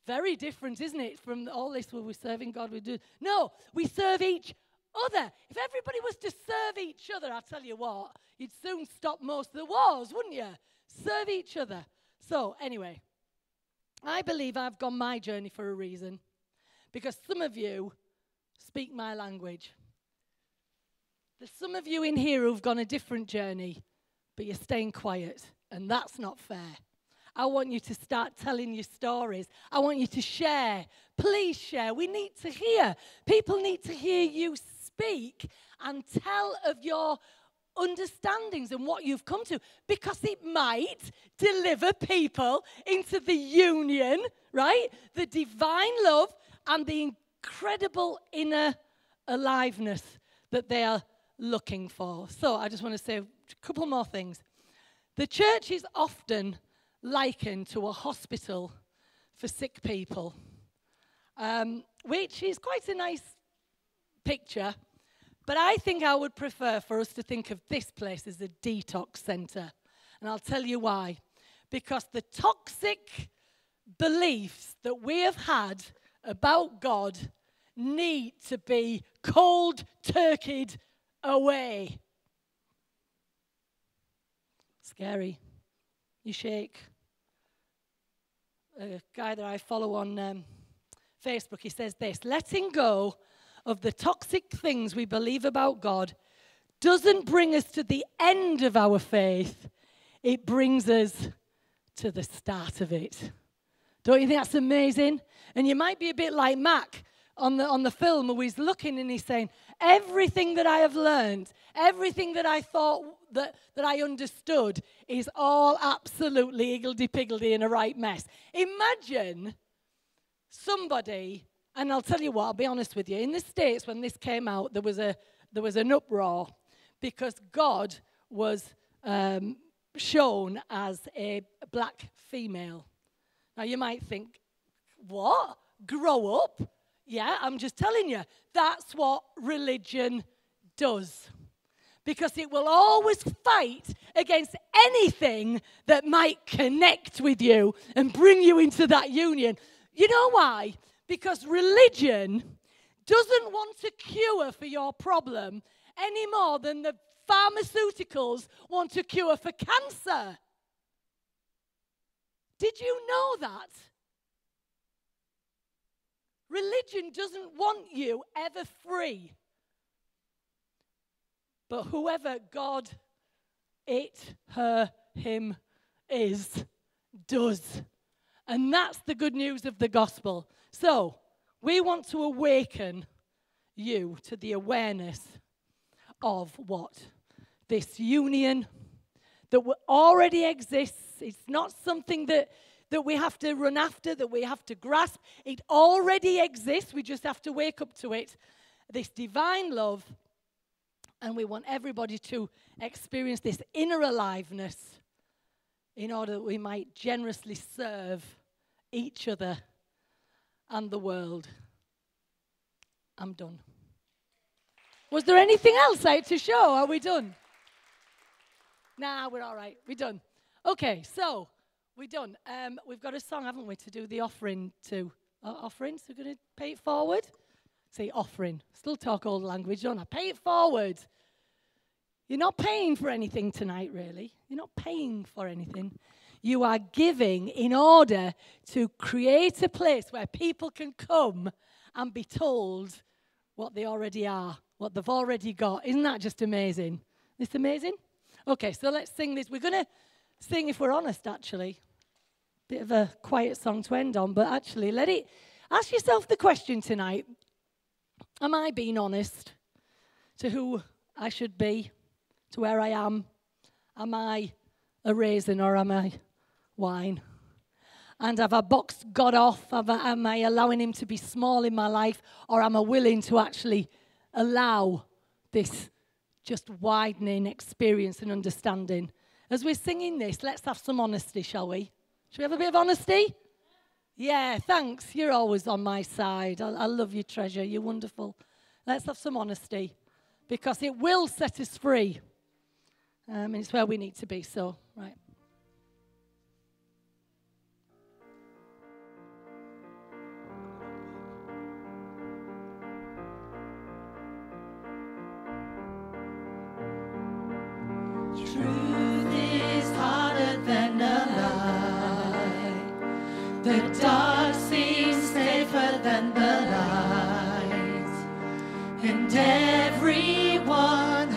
G: Very different, isn't it, from all this where we're serving God, we do. No, we serve each other. If everybody was to serve each other, I'll tell you what, you'd soon stop most of the wars, wouldn't you? Serve each other. So, anyway, I believe I've gone my journey for a reason. Because some of you speak my language. There's some of you in here who've gone a different journey, but you're staying quiet, and that's not fair. I want you to start telling your stories. I want you to share. Please share. We need to hear. People need to hear you speak and tell of your understandings and what you've come to, because it might deliver people into the union, right? The divine love and the incredible inner aliveness that they are looking for. So I just want to say a couple more things. The church is often likened to a hospital for sick people, which is quite a nice picture. But I think I would prefer for us to think of this place as a detox center. And I'll tell you why. Because the toxic beliefs that we have had about God need to be cold turkeyed away. Scary. You shake. A guy that I follow on Facebook, he says this: letting go of the toxic things we believe about God doesn't bring us to the end of our faith. It brings us to the start of it. Don't you think that's amazing? And you might be a bit like Mac on the film, where he's looking and he's saying, everything that I have learned, everything that I thought that I understood is all absolutely higgledy-piggledy and a right mess. Imagine somebody, and I'll tell you what, I'll be honest with you, in the States when this came out, there was an uproar because God was shown as a black female. Now you might think, what? Grow up? Yeah, I'm just telling you, that's what religion does. Because it will always fight against anything that might connect with you and bring you into that union. You know why? Because religion doesn't want a cure for your problem any more than the pharmaceuticals want a cure for cancer. Did you know that? Religion doesn't want you ever free. But whoever God, it, her, him is, does. And that's the good news of the gospel. So, we want to awaken you to the awareness of what? This union that already exists. It's not something that we have to run after, that we have to grasp. It already exists. We just have to wake up to it. This divine love. And we want everybody to experience this inner aliveness in order that we might generously serve each other and the world. I'm done. Was there anything else I had to show? Are we done? Nah, we're all right. We're done. Okay, so we're done. We've got a song, haven't we, to do the offering to. Offering, so we're going to pay it forward. Say offering. Still talk old language, don't I? Pay it forward. You're not paying for anything tonight, really. You're not paying for anything. You are giving in order to create a place where people can come and be told what they already are, what they've already got. Isn't that just amazing? Isn't this amazing? Okay, so let's sing this. We're going to sing, if we're honest, actually. Bit of a quiet song to end on, but actually, ask yourself the question tonight. Am I being honest to who I should be, to where I am? Am I a raisin or am I wine? And have I boxed God off? Am I allowing him to be small in my life? Or am I willing to actually allow this just widening experience and understanding? As we're singing this, let's have some honesty, shall we? Should we have a bit of honesty? Yeah, thanks. You're always on my side. I love you, treasure. You're wonderful. Let's have some honesty because it will set us free. And it's where we need to be. So, right.
E: Truth is harder than a lie. The dark seems safer than the light. And everyone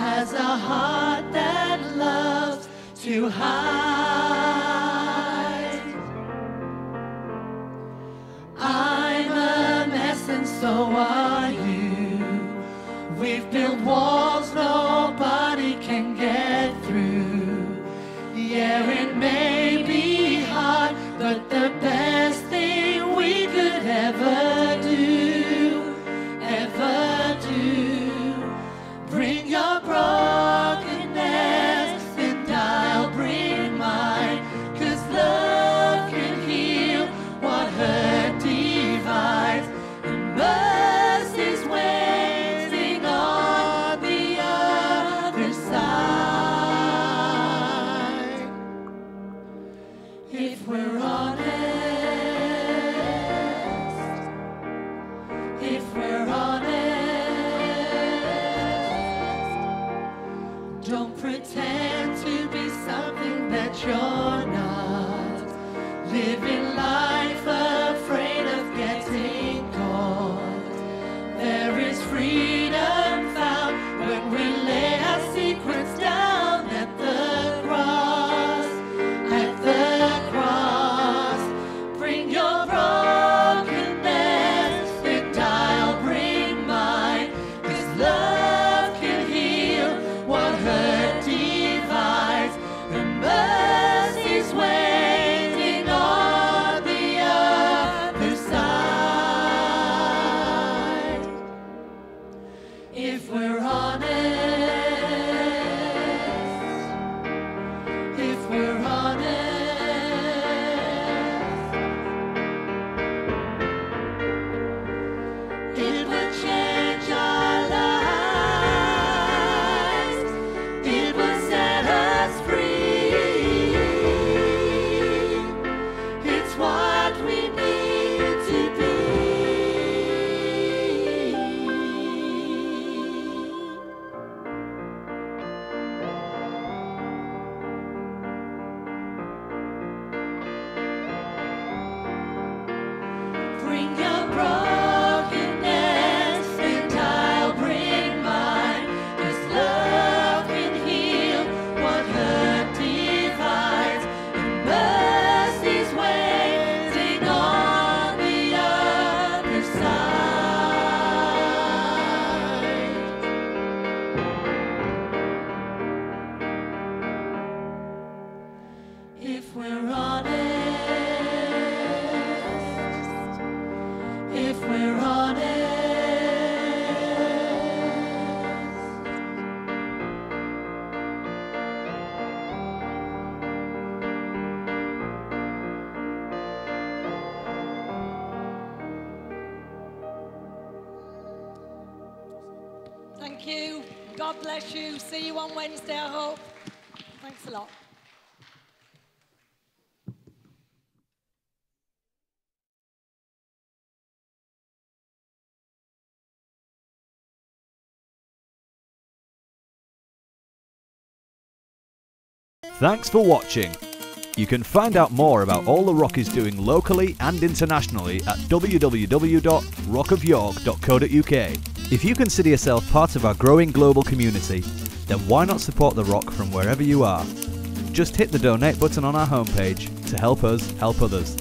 E: Yeah, it may be hard, but the best thing we could ever do, bring your brokenness and I'll bring mine, 'cause love can heal what hurt divides, and mercy's waiting on the other side. If we're honest, don't pretend to be something that you're not. Living life afraid of getting caught. There is freedom found when we lay our secrets down at the cross. At the cross, bring your brokenness and I'll bring mine, 'cause love can heal what hurt divides, and mercy's waiting on the other side. If we're honest, it would change our lives. It will set us free. It's what we need to be. Bring your brokenness and I'll bring mine, 'cause love can heal what hurt divides, and mercy's waiting on the other side. If we're honest,
G: Thank you. God bless you. See you on Wednesday, I hope. Thanks a lot.
A: Thanks for watching. You can find out more about all The Rock is doing locally and internationally at www.rockofyork.co.uk. If you consider yourself part of our growing global community, then why not support The Rock from wherever you are? Just hit the donate button on our homepage to help us help others.